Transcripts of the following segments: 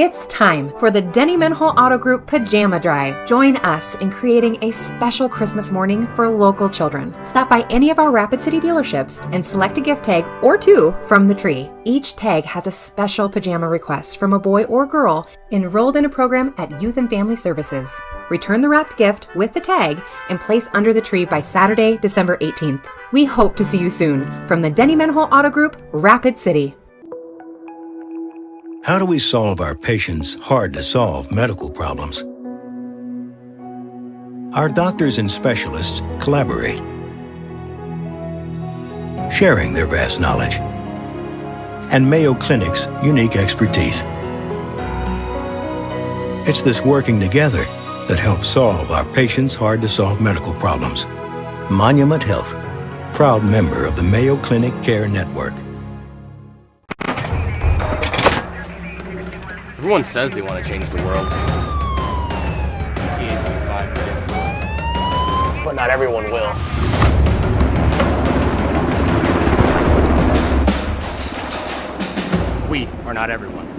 It's time for the Dennymanhole Auto Group Pajama Drive. Join us in creating a special Christmas morning for local children. Stop by any of our Rapid City dealerships and select a gift tag or two from the tree. Each tag has a special pajama request from a boy or girl enrolled in a program at Youth and Family Services. Return the wrapped gift with the tag and place under the tree by Saturday, December 18th. We hope to see you soon from the Dennymanhole Auto Group, Rapid City. How do we solve our patients' hard-to-solve medical problems? Our doctors and specialists collaborate, sharing their vast knowledge and Mayo Clinic's unique expertise. It's this working together that helps solve our patients' hard-to-solve medical problems. Monument Health, proud member of the Mayo Clinic Care Network. Everyone says they want to change the world. But not everyone will. We are not everyone.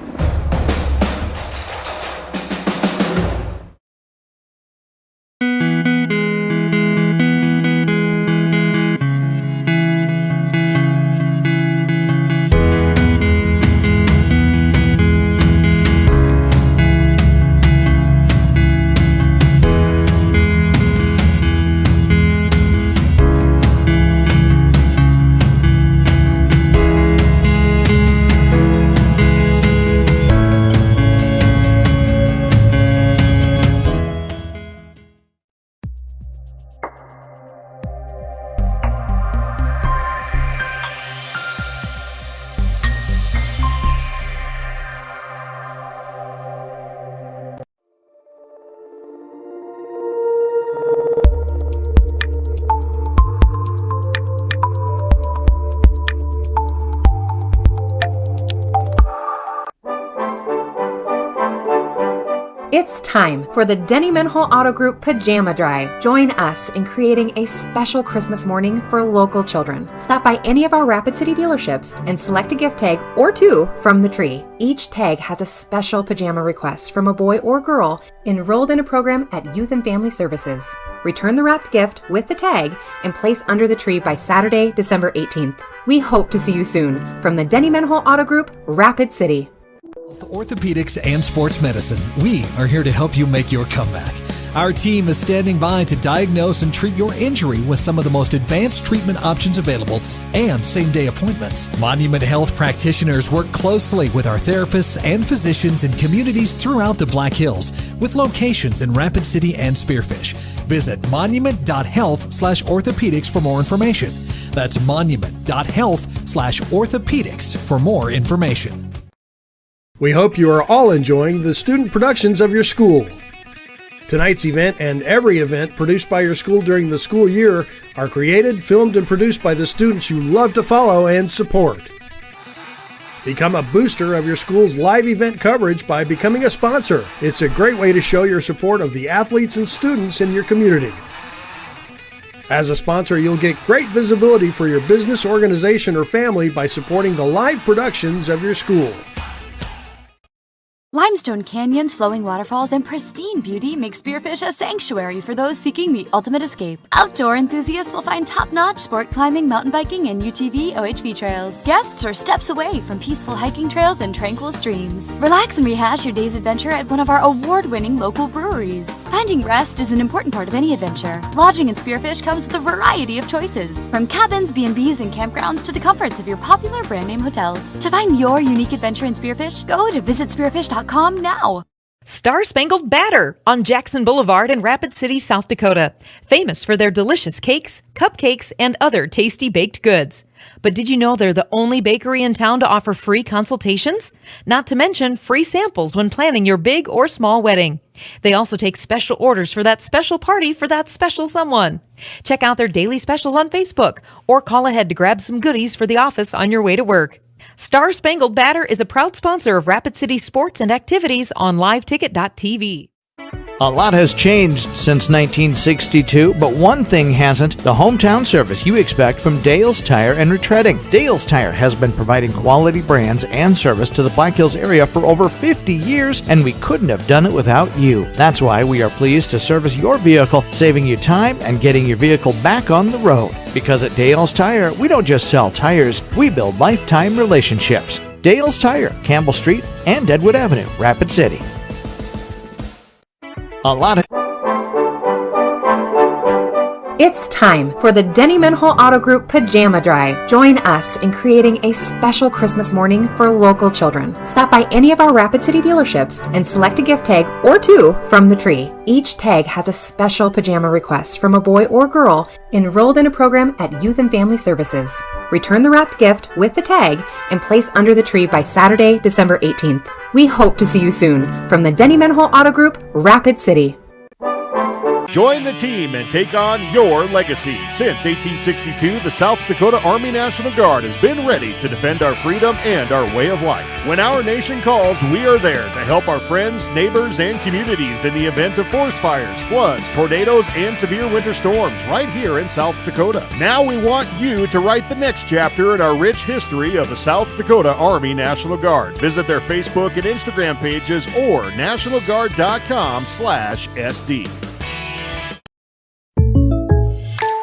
It's time for the Dennymanhole Auto Group Pajama Drive. Join us in creating a special Christmas morning for local children. Stop by any of our Rapid City dealerships and select a gift tag or two from the tree. Each tag has a special pajama request from a boy or girl enrolled in a program at Youth and Family Services. Return the wrapped gift with the tag and place under the tree by Saturday, December 18th. We hope to see you soon from the Dennymanhole Auto Group, Rapid City. Orthopedics and sports medicine, we are here to help you make your comeback. Our team is standing by to diagnose and treat your injury with some of the most advanced treatment options available and same-day appointments. Monument Health practitioners work closely with our therapists and physicians in communities throughout the Black Hills with locations in Rapid City and Spearfish. Visit monument.health/orthopedics for more information. That's monument.health/orthopedics for more information. We hope you are all enjoying the student productions of your school. Tonight's event and every event produced by your school during the school year are created, filmed, and produced by the students you love to follow and support. Become a booster of your school's live event coverage by becoming a sponsor. It's a great way to show your support of the athletes and students in your community. As a sponsor, you'll get great visibility for your business, organization, or family by supporting the live productions of your school. Limestone canyons, flowing waterfalls, and pristine beauty make Spearfish a sanctuary for those seeking the ultimate escape. Outdoor enthusiasts will find top-notch sport climbing, mountain biking, and UTV OHV trails. Guests are steps away from peaceful hiking trails and tranquil streams. Relax and rehash your day's adventure at one of our award-winning local breweries. Finding rest is an important part of any adventure. Lodging in Spearfish comes with a variety of choices, from cabins, B&Bs, and campgrounds to the comforts of your popular brand-name hotels. To find your unique adventure in Spearfish, go to visitspearfish.com now. Star Spangled Batter on Jackson Boulevard in Rapid City, South Dakota. Famous for their delicious cakes, cupcakes, and other tasty baked goods. But did you know they're the only bakery in town to offer free consultations? Not to mention free samples when planning your big or small wedding. They also take special orders for that special party for that special someone. Check out their daily specials on Facebook or call ahead to grab some goodies for the office on your way to work. Star Spangled Batter is a proud sponsor of Rapid City sports and activities on liveticket.tv. A lot has changed since 1962, but one thing hasn't: the hometown service you expect from Dale's Tire and Retreading. Dale's Tire has been providing quality brands and service to the Black Hills area for over 50 years, and we couldn't have done it without you. That's why we are pleased to service your vehicle, saving you time and getting your vehicle back on the road. Because at Dale's Tire, we don't just sell tires, we build lifetime relationships. Dale's Tire, Campbell Street and Deadwood Avenue, Rapid City. It's time for the Dennymanhole Auto Group Pajama Drive. Join us in creating a special Christmas morning for local children. Stop by any of our Rapid City dealerships and select a gift tag or two from the tree. Each tag has a special pajama request from a boy or girl enrolled in a program at Youth and Family Services. Return the wrapped gift with the tag and place under the tree by Saturday, December 18th. We hope to see you soon from the Dennymanhole Auto Group, Rapid City. Join the team and take on your legacy. Since 1862, the South Dakota Army National Guard has been ready to defend our freedom and our way of life. When our nation calls, we are there to help our friends, neighbors, and communities in the event of forest fires, floods, tornadoes, and severe winter storms right here in South Dakota. Now we want you to write the next chapter in our rich history of the South Dakota Army National Guard. Visit their Facebook and Instagram pages or nationalguard.com/SD.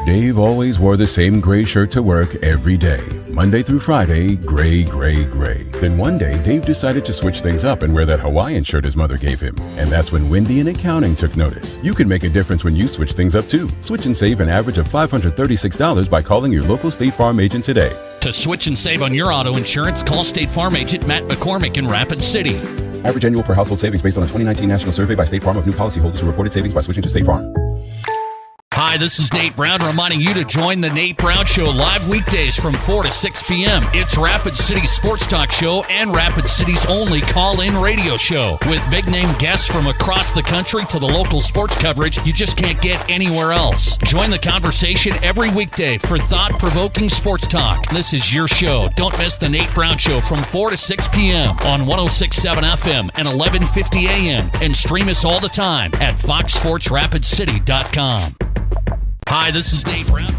Dave always wore the same gray shirt to work every day. Monday through Friday, gray, gray, gray. Then one day, Dave decided to switch things up and wear that Hawaiian shirt his mother gave him. And that's when Wendy in accounting took notice. You can make a difference when you switch things up too. Switch and save an average of $536 by calling your local State Farm agent today. To switch and save on your auto insurance, call State Farm agent Matt McCormick in Rapid City. Average annual per household savings based on a 2019 national survey by State Farm of new policyholders who reported savings by switching to State Farm. Hi, this is Nate Brown reminding you to join the Nate Brown Show live weekdays from 4 to 6 p.m. It's Rapid City's sports talk show and Rapid City's only call-in radio show. With big-name guests from across the country to the local sports coverage you just can't get anywhere else. Join the conversation every weekday for thought-provoking sports talk. This is your show. Don't miss the Nate Brown Show from 4 to 6 p.m. on 106.7 FM and 1150 a.m. And stream us all the time at foxsportsrapidcity.com. Hi, this is Nate Brown.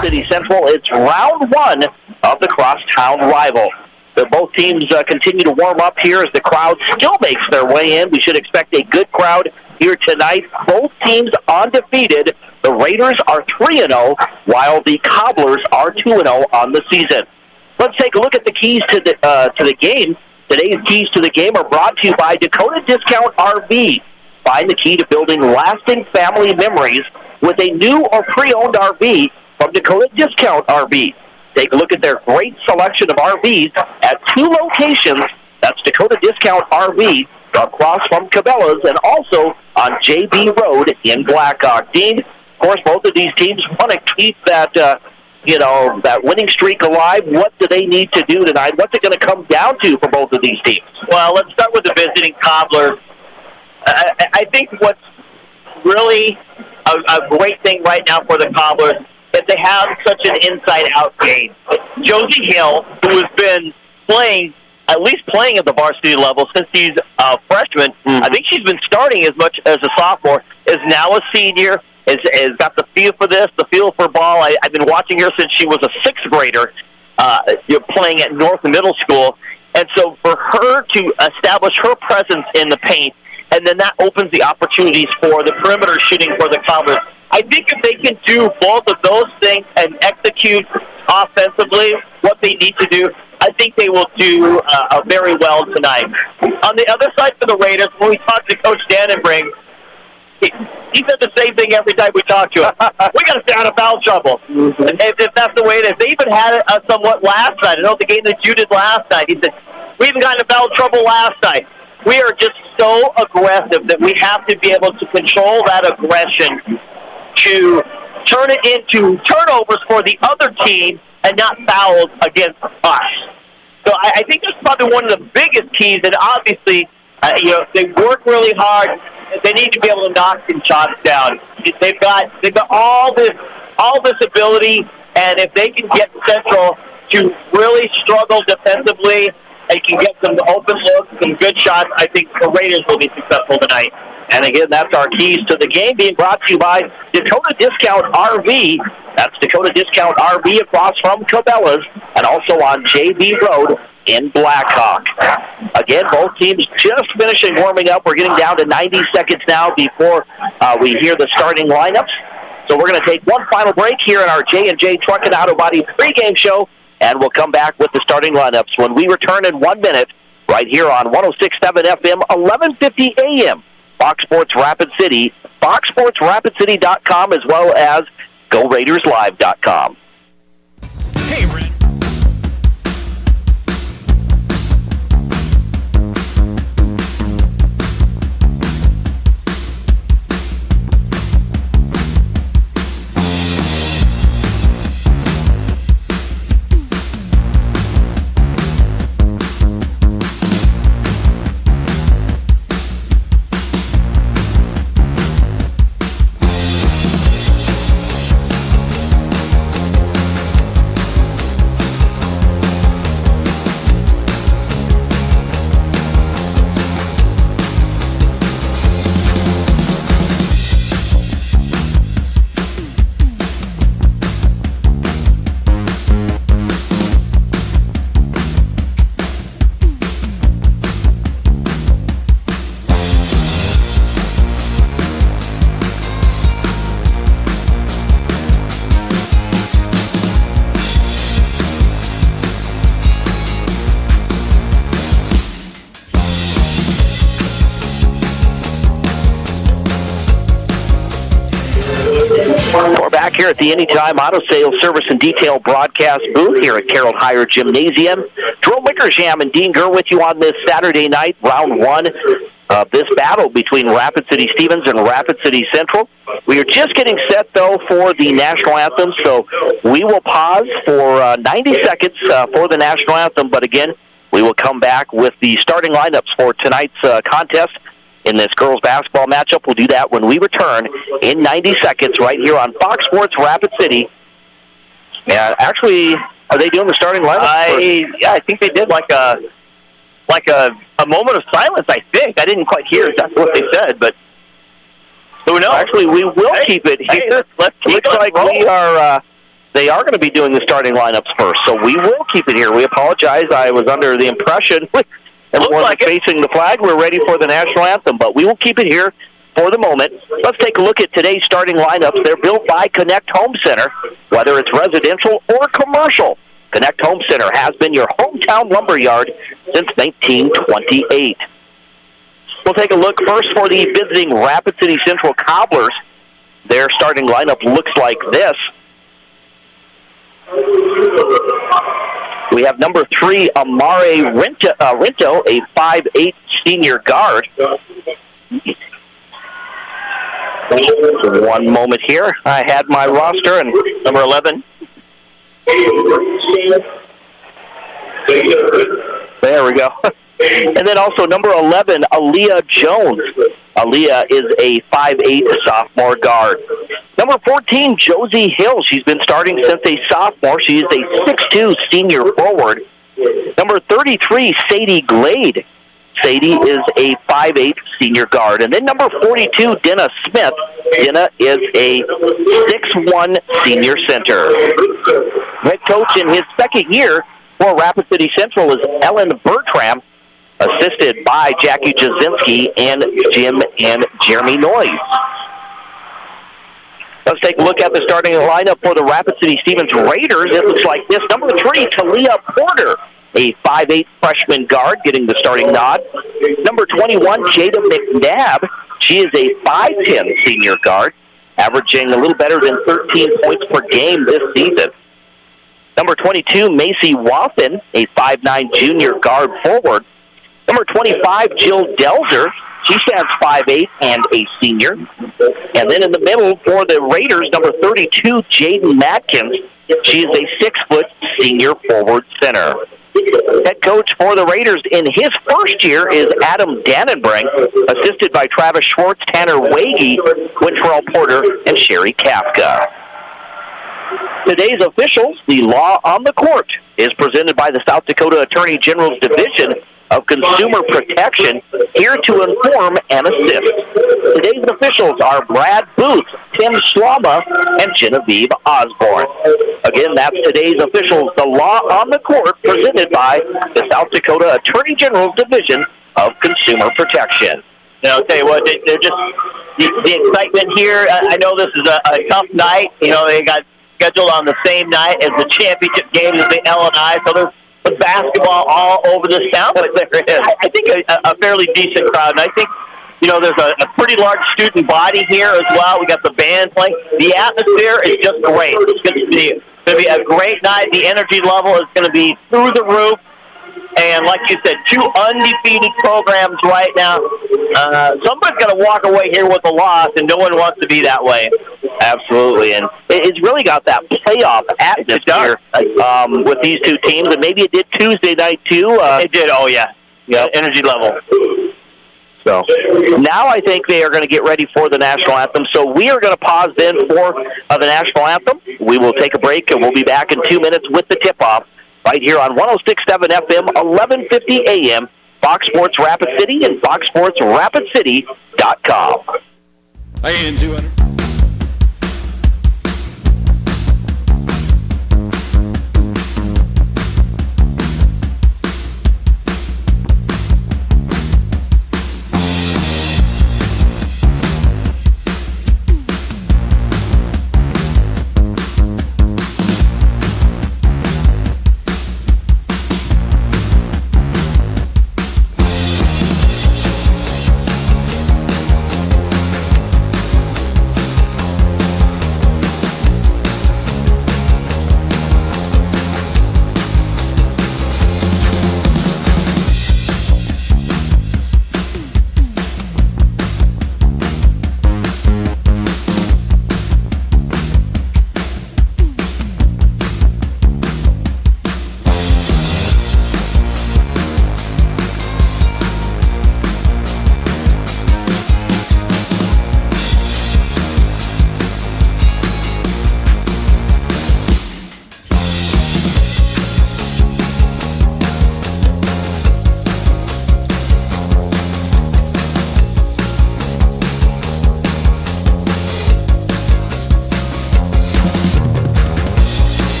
City Central. It's round one of the crosstown rival. Both teams continue to warm up here as the crowd still makes their way in. We should expect a good crowd here tonight. Both teams undefeated. The Raiders are 3-0, while the Cobblers are 2-0 on the season. Let's take a look at the keys to the game. Today's keys to the game are brought to you by Dakota Discount RV. Find the key to building lasting family memories with a new or pre-owned RV from Dakota Discount RV. Take a look at their great selection of RVs at two locations. That's Dakota Discount RV across from Cabela's and also on JB Road in Blackhawk. Dean, of course, both of these teams want to keep that that winning streak alive. What do they need to do tonight? What's it going to come down to for both of these teams? Well, let's start with the visiting Cobblers. I think what's really a great thing right now for the Cobblers is they have such an inside-out game. Josie Hill, who has been playing at the varsity level since she's a freshman, I think she's been starting as much as a sophomore, is now a senior, has got the feel for this, the feel for ball. I've been watching her since she was a sixth grader, playing at North Middle School. And so for her to establish her presence in the paint, and then that opens the opportunities for the perimeter shooting for the Cobblers. I think if they can do both of those things and execute offensively what they need to do, I think they will do very well tonight. On the other side for the Raiders, when we talked to Coach Dennyman, he said the same thing every time we talked to him. We got to stay out of foul trouble. And if that's the way it is. They even had it somewhat last night. I know the game that you did last night. He said, we even got into foul trouble last night. We are just so aggressive that we have to be able to control that aggression to turn it into turnovers for the other team and not fouls against us. So I think that's probably one of the biggest keys. And obviously, they work really hard. They need to be able to knock some shots down. They've got all this ability, and if they can get Central to really struggle defensively and can get some open looks, some good shots, I think the Raiders will be successful tonight. And again, that's our keys to the game, being brought to you by Dakota Discount RV. That's Dakota Discount RV across from Cobblers, and also on JB Road in Blackhawk. Again, both teams just finishing warming up. We're getting down to 90 seconds now before we hear the starting lineups. So we're going to take one final break here in our J&J Truck and Auto Body pregame show, and we'll come back with the starting lineups when we return in 1 minute right here on 106.7 FM, 1150 AM. Fox Sports Rapid City, foxsportsrapidcity.com, as well as GoRaidersLive.com. Hey, Red. We're back here at the Anytime Auto Sales Service and Detail broadcast booth here at Carroll Hire Gymnasium. Jerome Wickersham and Dean Gurr with you on this Saturday night, round one of this battle between Rapid City Stevens and Rapid City Central. We are just getting set, though, for the national anthem, so we will pause for 90 seconds for the national anthem, but again, we will come back with the starting lineups for tonight's contest. In this girls basketball matchup, we'll do that when we return in 90 seconds right here on Fox Sports Rapid City. Yeah, actually, are they doing the starting lineup? I think they did like a moment of silence. I think I didn't quite hear exactly what they said, but who knows? Actually, we will keep it here. Let's keep it like we are. They are going to be doing the starting lineups first, so we will keep it here. We apologize. I was under the impression. Everyone's like facing the flag. We're ready for the national anthem, but we will keep it here for the moment. Let's take a look at today's starting lineups. They're built by Connect Home Center, whether it's residential or commercial. Connect Home Center has been your hometown lumber yard since 1928. We'll take a look first for the visiting Rapid City Central Cobblers. Their starting lineup looks like this. We have number 3, Amare Rento, a 5'8" senior guard. One moment here. I had my roster, and number 11. There we go. And then also number 11, Aaliyah Jones. Aaliyah is a 5'8" sophomore guard. Number 14, Josie Hill. She's been starting since a sophomore. She is a 6'2" senior forward. Number 33, Sadie Glade. Sadie is a 5'8" senior guard. And then number 42, Denna Smith. Denna is a 6'1" senior center. Head coach in his second year for Rapid City Central is Ellen Bertram, assisted by Jackie Jasinski and Jim and Jeremy Noyes. Let's take a look at the starting lineup for the Rapid City Stevens Raiders. It looks like this. Number 3, Talia Porter, a 5'8" freshman guard, getting the starting nod. Number 21, Jada McNabb. She is a 5'10" senior guard, averaging a little better than 13 points per game this season. Number 22, Macy Waffen, a 5'9" junior guard forward. Number 25, Jill Delzer. She stands 5'8" and a senior. And then in the middle for the Raiders, number 32, Jaden Matkins. She is a 6-foot senior forward center. Head coach for the Raiders in his first year is Adam Dannenbrink, assisted by Travis Schwartz, Tanner Wagey, Wintrell Porter, and Sherry Kafka. Today's officials, the law on the court, is presented by the South Dakota Attorney General's Division of Consumer Protection, here to inform and assist. Today's officials are Brad Booth, Tim Schlama, and Genevieve Osborne. Again, that's today's officials, the law on the court, presented by the South Dakota Attorney General's Division of Consumer Protection. You know, I'll tell you what, they're just, the excitement here, I know this is a tough night. You know, they got scheduled on the same night as the championship game as the L&I, so there's basketball all over this town, but there is, I think, a fairly decent crowd. And I think, you know, there's a pretty large student body here as well. We got the band playing. The atmosphere is just great. It's going to be a great night. The energy level is going to be through the roof. And like you said, 2 undefeated programs right now. Somebody's going to walk away here with a loss, and no one wants to be that way. Absolutely, and it's really got that playoff atmosphere with these two teams, and maybe it did Tuesday night too. It did, oh yeah. Energy level. So now I think they are going to get ready for the national anthem. So we are going to pause then for the national anthem. We will take a break, and we'll be back in 2 minutes with the tip-off right here on 106.7 FM, 1150 AM, Fox Sports Rapid City and foxsportsrapidcity.com. Hey, and 200.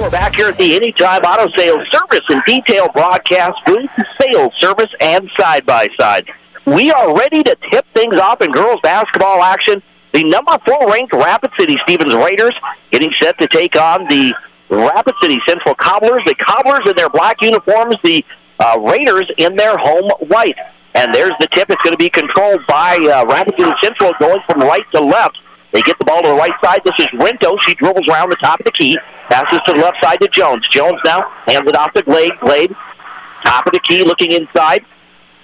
Back here at the Anytime Auto Sales Service and Detail Broadcast booth, sales service and side-by-side. We are ready to tip things off in girls basketball action The number 4 ranked Rapid City Stevens Raiders getting set to take on the Rapid City Central Cobblers. The Cobblers in their black uniforms, the Raiders in their home white. And there's the tip. It's going to be controlled by Rapid City Central going from right to left. They get the ball to the right side. This is Rento. She dribbles around the top of the key. Passes to the left side to Jones. Jones now hands it off to Glade. Glade, top of the key, looking inside.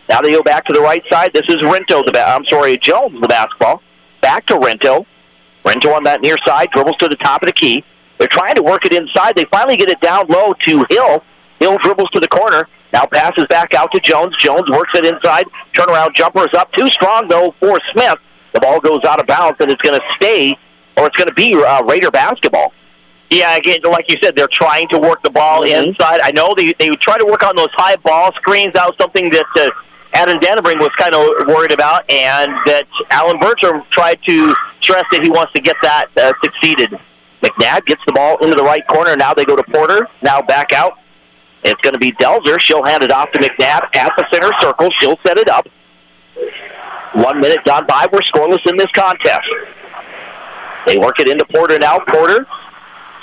Now they go back to the right side. This is Rento. Jones, the basketball. Back to Rento. Rento on that near side. Dribbles to the top of the key. They're trying to work it inside. They finally get it down low to Hill. Hill dribbles to the corner. Now passes back out to Jones. Jones works it inside. Turnaround jumper is up. Too strong, though, for Smith. The ball goes out of bounds, and it's going to stay, or it's going to be Raider basketball. Yeah, again, like you said, they're trying to work the ball inside. I know they try to work on those high ball screens. That was something that Adam Dennyman was kind of worried about, and that Alan Bertram tried to stress that he wants to get that succeeded. McNabb gets the ball into the right corner. Now they go to Porter. Now back out. It's going to be Delzer. She'll hand it off to McNabb at the center circle. She'll set it up. 1 minute gone by. We're scoreless in this contest. They work it into Porter now. Porter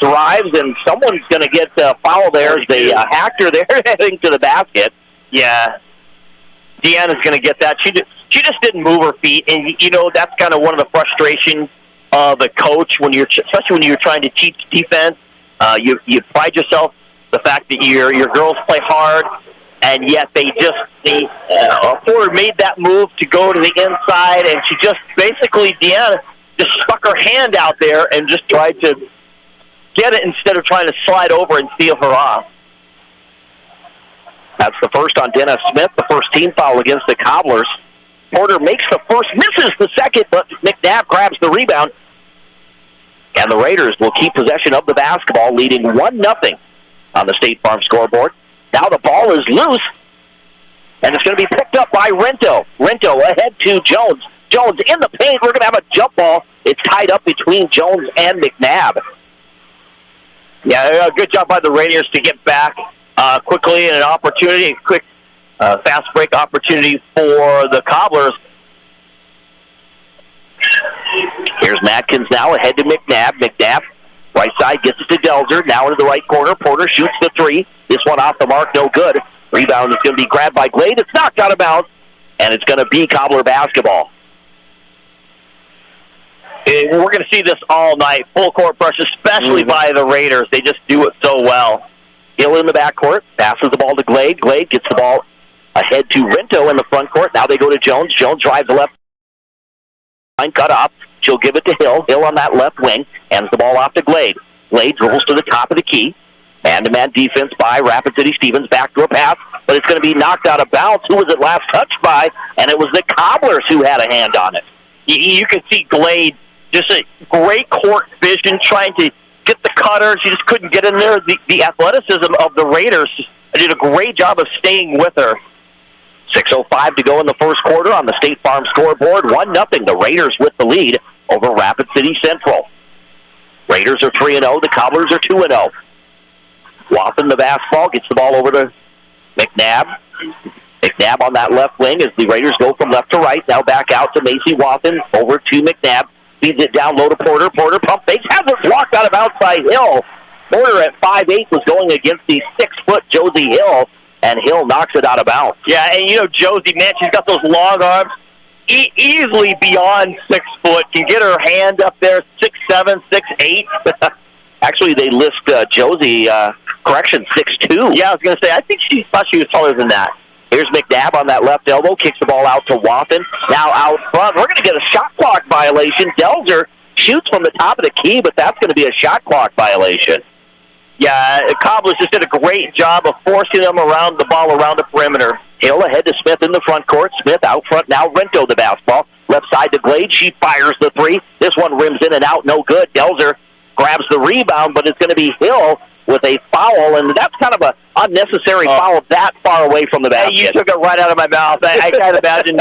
drives, and someone's going to get a foul there as they hacked her there heading to the basket. Yeah. Deanna's going to get that. She just didn't move her feet, and, you know, that's kind of one of the frustrations of a coach, especially when you're trying to teach defense. You pride yourself the fact that your girls play hard, and yet Porter made that move to go to the inside, and she just basically, Deanna just stuck her hand out there and just tried to get it instead of trying to slide over and steal her off. That's the first on Dennis Smith, the first team foul against the Cobblers. Porter makes the first, misses the second, but McNabb grabs the rebound. And the Raiders will keep possession of the basketball, leading 1-0 on the State Farm scoreboard. Now the ball is loose, and it's going to be picked up by Rento. Rento ahead to Jones. Jones in the paint. We're going to have a jump ball. It's tied up between Jones and McNabb. Yeah, good job by the Raiders to get back quickly, and an opportunity, a quick fast break opportunity for the Cobblers. Here's Matkins now ahead to McNabb. McNabb, right side, gets it to Delzer. Now into the right corner. Porter shoots the three. This one off the mark, no good. Rebound is going to be grabbed by Glade. It's knocked out of bounds, and it's going to be Cobbler basketball. And we're going to see this all night. Full court press, especially by the Raiders. They just do it so well. Hill in the backcourt, passes the ball to Glade. Glade gets the ball ahead to Rento in the front court. Now they go to Jones. Jones drives the left line, cut off. She'll give it to Hill. Hill on that left wing, hands the ball off to Glade. Glade dribbles to the top of the key. Man-to-man defense by Rapid City Stevens. Backdoor pass, but it's going to be knocked out of bounds. Who was it last touched by? And it was the Cobblers who had a hand on it. You can see Glade, just a great court vision, trying to get the cutter. She just couldn't get in there. The athleticism of the Raiders did a great job of staying with her. 6:05 to go in the first quarter on the State Farm scoreboard. 1-0. The Raiders with the lead over Rapid City Central. Raiders are 3-0. The Cobblers are 2-0. Watson, the basketball, gets the ball over to McNabb. McNabb on that left wing as the Raiders go from left to right. Now back out to Macy Watson. Over to McNabb. Feeds it down low to Porter. Porter pump fakes. Has it blocked out of outside Hill. Porter at 5'8" was going against the 6-foot Josie Hill, and Hill knocks it out of bounds. Yeah, and you know Josie, man, she's got those long arms. Easily beyond 6 foot. Can get her hand up there, 6'7", 6'8". Actually, they list Josie, 6'2". Yeah, I was going to say, I think she thought she was taller than that. Here's McNabb on that left elbow, kicks the ball out to Watson. Now out front, we're going to get a shot clock violation. Delzer shoots from the top of the key, but that's going to be a shot clock violation. Yeah, Cobblers just did a great job of forcing them around the ball around the perimeter. Hill ahead to Smith in the front court. Smith out front now. Rento the basketball. Left side to Glade. She fires the three. This one rims in and out. No good. Delzer grabs the rebound, but it's going to be Hill with a foul, and that's kind of an unnecessary foul that far away from the basket. You took it right out of my mouth. I can't imagine,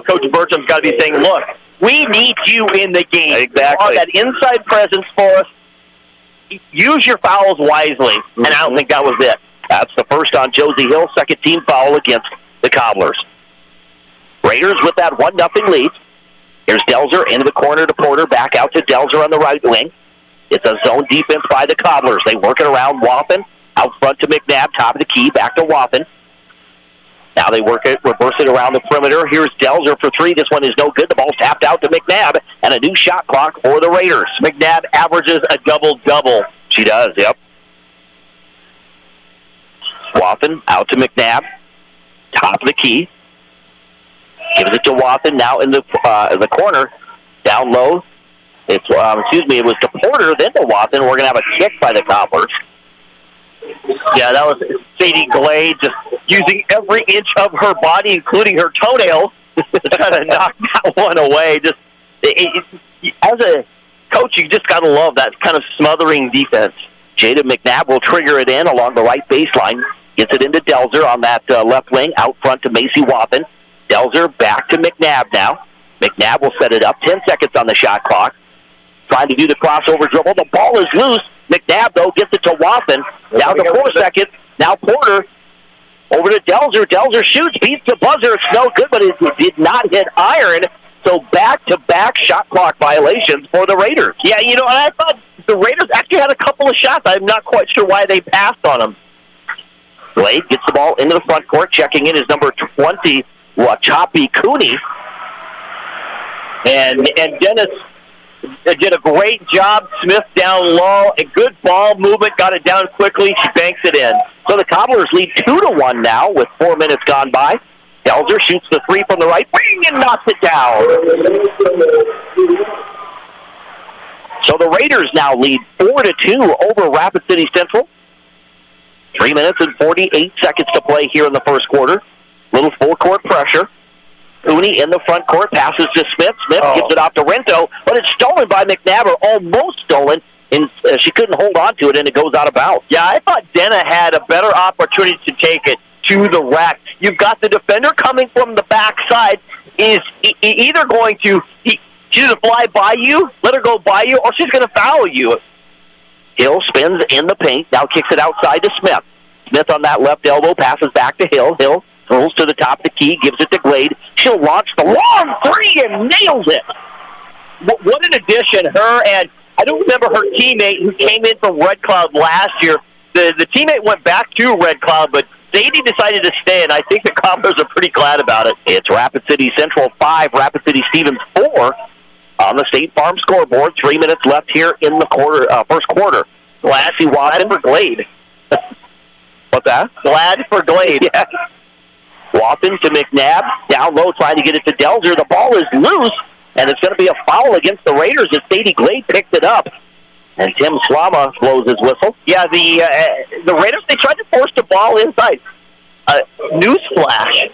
Coach Bertram's got to be saying, look, we need you in the game. Exactly. You want that inside presence for us. Use your fouls wisely, and I don't think that was it. That's the first on Josie Hill, second team foul against the Cobblers. Raiders with that 1-0 lead. Here's Delzer into the corner to Porter, back out to Delzer on the right wing. It's a zone defense by the Cobblers. They work it around Waffen, out front to McNabb, top of the key, back to Waffen. Now they work it, reverse it around the perimeter. Here's Delzer for three. This one is no good. The ball's tapped out to McNabb, and a new shot clock for the Raiders. McNabb averages a double-double. She does, yep. Waffen out to McNabb, top of the key. Gives it to Waffen, now in the corner, down low. It was to Porter, then to Waffen. We're going to have a kick by the Cobblers. Yeah, that was Sadie Glade just using every inch of her body, including her toenails, to try to knock that one away. As a coach, you just got to love that kind of smothering defense. Jada McNabb will trigger it in along the right baseline. Gets it into Delzer on that left wing, out front to Macy Waffen. Delzer back to McNabb now. McNabb will set it up. 10 seconds on the shot clock. Trying to do the crossover dribble. The ball is loose. McNabb, though, gets it to Waffen. Down to 4 seconds. Now Porter over to Delzer. Delzer shoots, beats the buzzer. It's no good, but it did not hit iron. So back-to-back shot clock violations for the Raiders. Yeah, and I thought the Raiders actually had a couple of shots. I'm not quite sure why they passed on them. Glade gets the ball into the front court. Checking in is number 20, Wachapi Cooney. And Dennis did a great job. Smith down low. A good ball movement. Got it down quickly. She banks it in. So the Cobblers lead 2-1 now with 4 minutes gone by. Delzer shoots the three from the right wing and knocks it down. So the Raiders now lead 4-2 over Rapid City Central. 3 minutes and 48 seconds to play here in the first quarter. Little full-court pressure. Cooney in the front court, passes to Smith. Smith gives it off to Rento, but it's stolen by McNabb, or almost stolen, and she couldn't hold on to it, and it goes out of bounds. Yeah, I thought Denna had a better opportunity to take it to the rack. You've got the defender coming from the backside, is either going to she's going to fly by you, let her go by you, or she's going to foul you. Hill spins in the paint, now kicks it outside to Smith. Smith on that left elbow, passes back to Hill. Hill rolls to the top of the key, gives it to Glade. She'll launch the long three and nails it. What an addition, her and I don't remember her teammate who came in from Red Cloud last year. The teammate went back to Red Cloud, but Sadie decided to stay, and I think the Cobblers are pretty glad about it. It's Rapid City Central 5, Rapid City Stevens 4 on the State Farm scoreboard. 3 minutes left here in the first quarter. Glad for Glade. What's that? Glad for Glade. Yeah. Waffen to McNabb, down low trying to get it to Delzer. The ball is loose, and it's going to be a foul against the Raiders as Sadie Glade picked it up. And Tim Slama blows his whistle. Yeah, the Raiders, they tried to force the ball inside. Newsflash,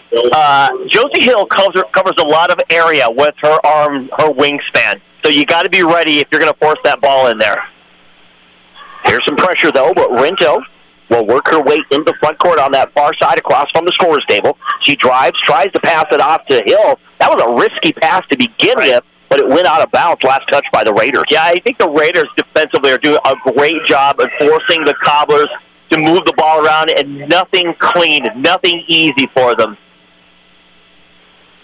Josie Hill covers a lot of area with her wingspan. So you got to be ready if you're going to force that ball in there. Here's some pressure, though, but Rento will work her way into the front court on that far side across from the scorer's table. She drives, tries to pass it off to Hill. That was a risky pass to begin with, but it went out of bounds, last touch by the Raiders. Yeah, I think the Raiders defensively are doing a great job of forcing the Cobblers to move the ball around, and nothing clean, nothing easy for them.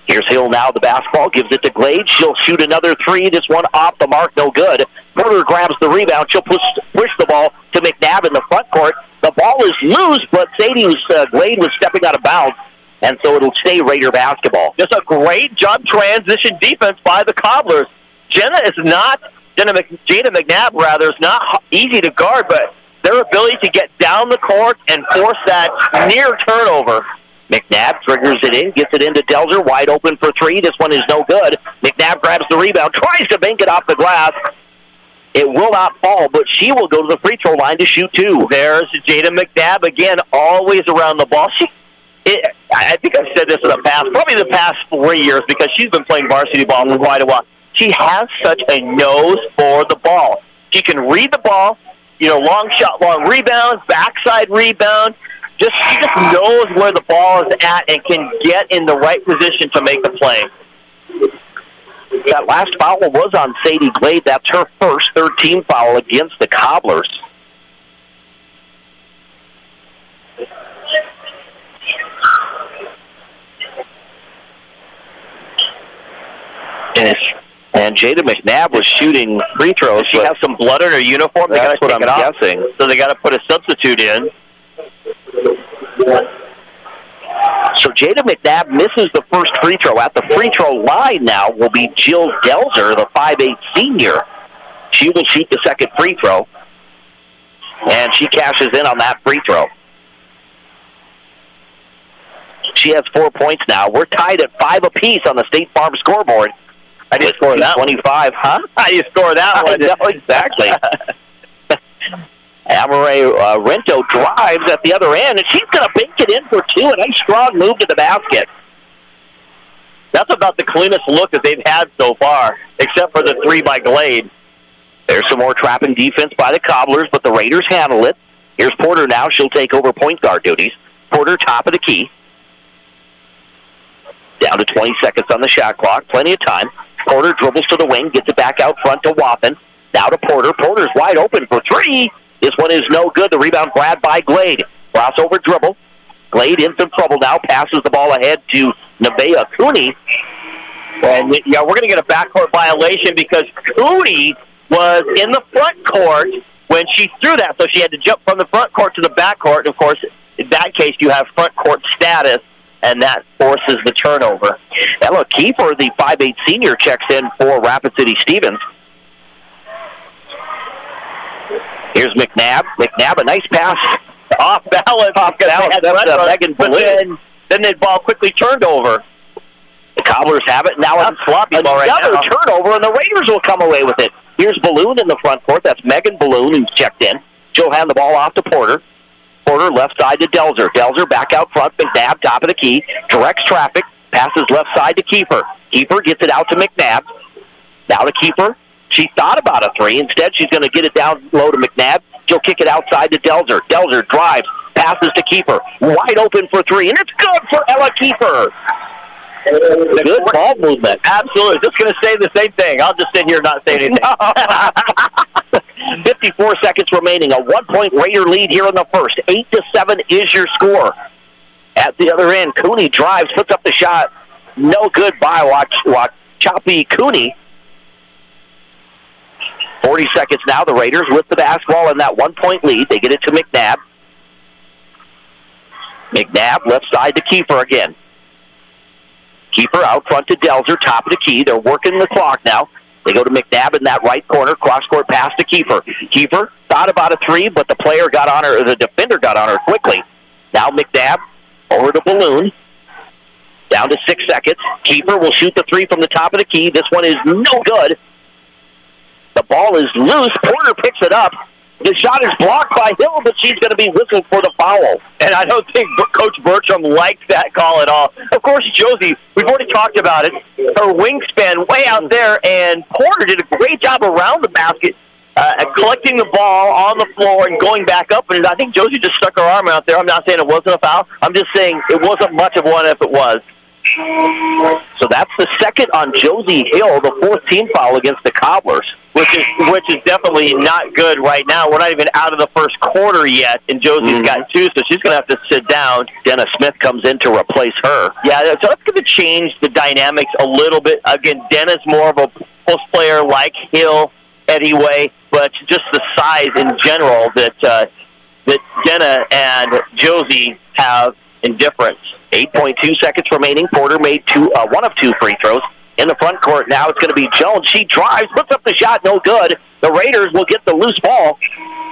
Here's Hill now, the basketball, gives it to Glade. She'll shoot another three. This one off the mark, no good. Porter grabs the rebound. She'll push the ball to McNabb in the front court. The ball is loose, but Glade was stepping out of bounds, and so it'll stay Raider basketball. Just a great job transition defense by the Cobblers. Jada McNabb, is not easy to guard, but their ability to get down the court and force that near turnover. McNabb triggers it in, gets it into Delzer, wide open for three. This one is no good. McNabb grabs the rebound, tries to bank it off the glass. It will not fall, but she will go to the free throw line to shoot two. There's Jada McNabb again, always around the ball. I think I've said this in the past, probably the past 4 years, because she's been playing varsity ball for quite a while. She has such a nose for the ball. She can read the ball, long shot, long rebound, backside rebound. She just knows where the ball is at and can get in the right position to make the play. That last foul was on Sadie Glade. That's her first 13 foul against the Cobblers. And And Jada McNabb was shooting free throws. She has some blood on her uniform. They got to take it off. Guessing. So they got to put a substitute in. So Jada McNabb misses the first free throw. At the free throw line now will be Jill Delzer, the 5'8 senior. She will shoot the second free throw. And she cashes in on that free throw. She has 4 points now. We're tied at 5 apiece on the State Farm scoreboard. I just scored that 25, huh? How do you score that one? No, exactly. Amaray Rento drives at the other end, and she's going to bank it in for two. A nice strong move to the basket. That's about the cleanest look that they've had so far, except for the three by Glade. There's some more trapping defense by the Cobblers, but the Raiders handle it. Here's Porter now. She'll take over point guard duties. Porter, top of the key. Down to 20 seconds on the shot clock. Plenty of time. Porter dribbles to the wing, gets it back out front to Waffen. Now to Porter. Porter's wide open for three. This one is no good. The rebound grabbed by Glade. Crossover dribble. Glade in some trouble now. Passes the ball ahead to Nevaeh Cooney. And, yeah, we're going to get a backcourt violation because Cooney was in the front court when she threw that. So she had to jump from the front court to the back court. And, of course, in that case, you have front court status, and that forces the turnover. Ella Kiefer, the 5'8 senior, checks in for Rapid City Stevens. Here's McNabb. McNabb, a nice pass. Off balance. That's Megan Balloon. Then the ball quickly turned over. The Cobblers have it. Now it's sloppy ball right now. Another turnover, and the Raiders will come away with it. Here's Balloon in the front court. That's Megan Balloon who's checked in. She'll hand the ball off to Porter. Porter left side to Delzer. Delzer back out front. McNabb top of the key. Directs traffic. Passes left side to Kiefer. Kiefer gets it out to McNabb. Now to Kiefer. She thought about a three. Instead, she's going to get it down low to McNabb. She'll kick it outside to Delzer. Delzer drives. Passes to Kiefer. Wide open for three. And it's good for Ella Kiefer. Good ball movement. Absolutely. Just going to say the same thing. I'll just sit here and not say anything. 54 seconds remaining. A 1-point Raider lead here in the first. 8-7 is your score. At the other end, Cooney drives, puts up the shot. No good by Choppy Cooney. 40 seconds now. The Raiders with the basketball in that 1-point lead. They get it to McNabb. McNabb left side to Kiefer again. Kiefer out front to Delzer, top of the key. They're working the clock now. They go to McNabb in that right corner. Cross-court pass to Kiefer. Kiefer thought about a three, but the defender got on her quickly. Now McNabb over to Balloon. Down to 6 seconds. Kiefer will shoot the three from the top of the key. This one is no good. The ball is loose. Porter picks it up. The shot is blocked by Hill, but she's going to be whistled for the foul. And I don't think Coach Bertram liked that call at all. Of course, Josie, we've already talked about it. Her wingspan way out there, and Porter did a great job around the basket, collecting the ball on the floor and going back up. And I think Josie just stuck her arm out there. I'm not saying it wasn't a foul. I'm just saying it wasn't much of one if it was. So that's the second on Josie Hill, the fourth team foul against the Cobblers. Which is definitely not good right now. We're not even out of the first quarter yet, and Josie's got two, so she's going to have to sit down. Dennis Smith comes in to replace her. Yeah, so that's going to change the dynamics a little bit. Again, Dennis more of a post player like Hill anyway, but just the size in general that Denna and Josie have in difference. 8.2 seconds remaining. Porter made one of two free throws. In the front court now, it's going to be Jones. She drives, puts up the shot, no good. The Raiders will get the loose ball,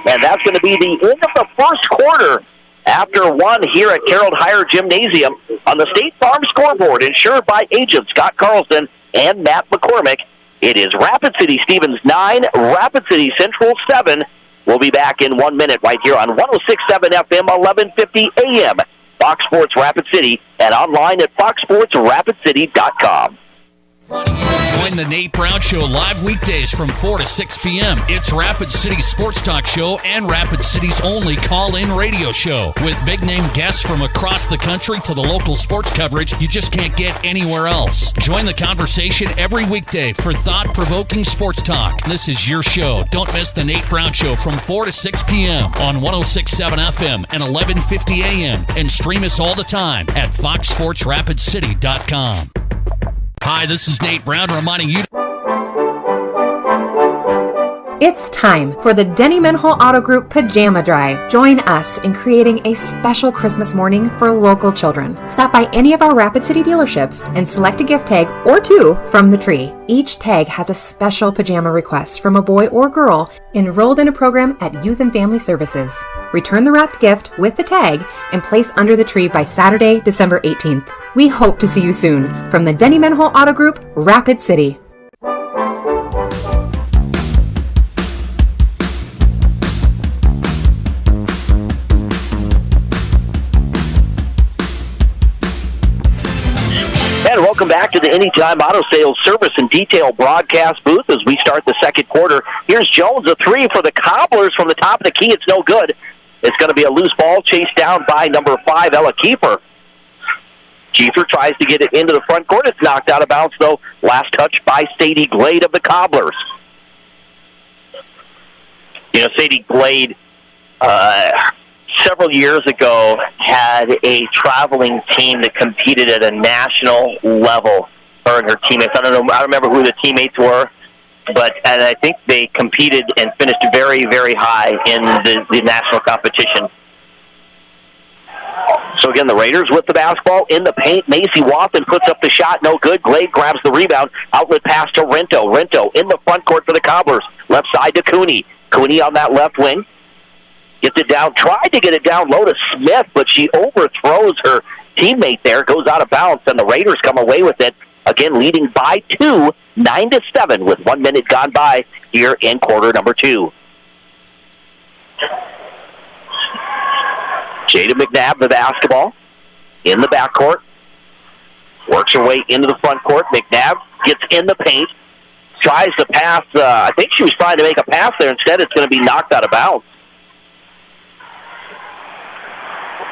and that's going to be the end of the first quarter after one here at Carroll Higher Gymnasium on the State Farm scoreboard, insured by agents Scott Carlson and Matt McCormick. It is Rapid City Stevens 9, Rapid City Central 7. We'll be back in 1 minute right here on 106.7 FM, 1150 AM. Fox Sports Rapid City and online at foxsportsrapidcity.com. Join the Nate Brown Show live weekdays from 4 to 6 p.m. It's Rapid City Sports Talk Show and Rapid City's only call-in radio show. With big-name guests from across the country to the local sports coverage you just can't get anywhere else. Join the conversation every weekday for thought-provoking sports talk. This is your show. Don't miss the Nate Brown Show from 4 to 6 p.m. on 106.7 FM and 1150 AM. And stream us all the time at foxsportsrapidcity.com. Hi, this is Nate Brown reminding you It's time for the Dennymanhole Auto Group Pajama Drive. Join us in creating a special Christmas morning for local children. Stop by any of our Rapid City dealerships and select a gift tag or two from the tree. Each tag has a special pajama request from a boy or girl enrolled in a program at Youth and Family Services. Return the wrapped gift with the tag and place under the tree by Saturday, December 18th. We hope to see you soon from the Dennymanhole Auto Group, Rapid City. And welcome back to the Anytime Auto Sales Service and Detail broadcast booth as we start the second quarter. Here's Jones, a three for the Cobblers from the top of the key. It's no good. It's going to be a loose ball chased down by number 5, Ella Kiefer. Kiefer tries to get it into the front court. It's knocked out of bounds, though. Last touch by Sadie Glade of the Cobblers. You know, Sadie Glade, several years ago, had a traveling team that competed at a national level, her and her teammates. I don't remember who the teammates were, and I think they competed and finished very, very high in the national competition. So again, the Raiders with the basketball in the paint. Macy Watson puts up the shot, no good. Glade grabs the rebound. Outlet pass to Rento. Rento in the front court for the Cobblers. Left side to Cooney. Cooney on that left wing. Gets it down, tried to get it down low to Smith, but she overthrows her teammate there, goes out of bounds, and the Raiders come away with it. Again, leading by 2, 9-7, with 1 minute gone by here in quarter number 2. Jada McNabb, the basketball, in the backcourt. Works her way into the front court. McNabb gets in the paint, tries to pass. I think she was trying to make a pass there. Instead, it's going to be knocked out of bounds.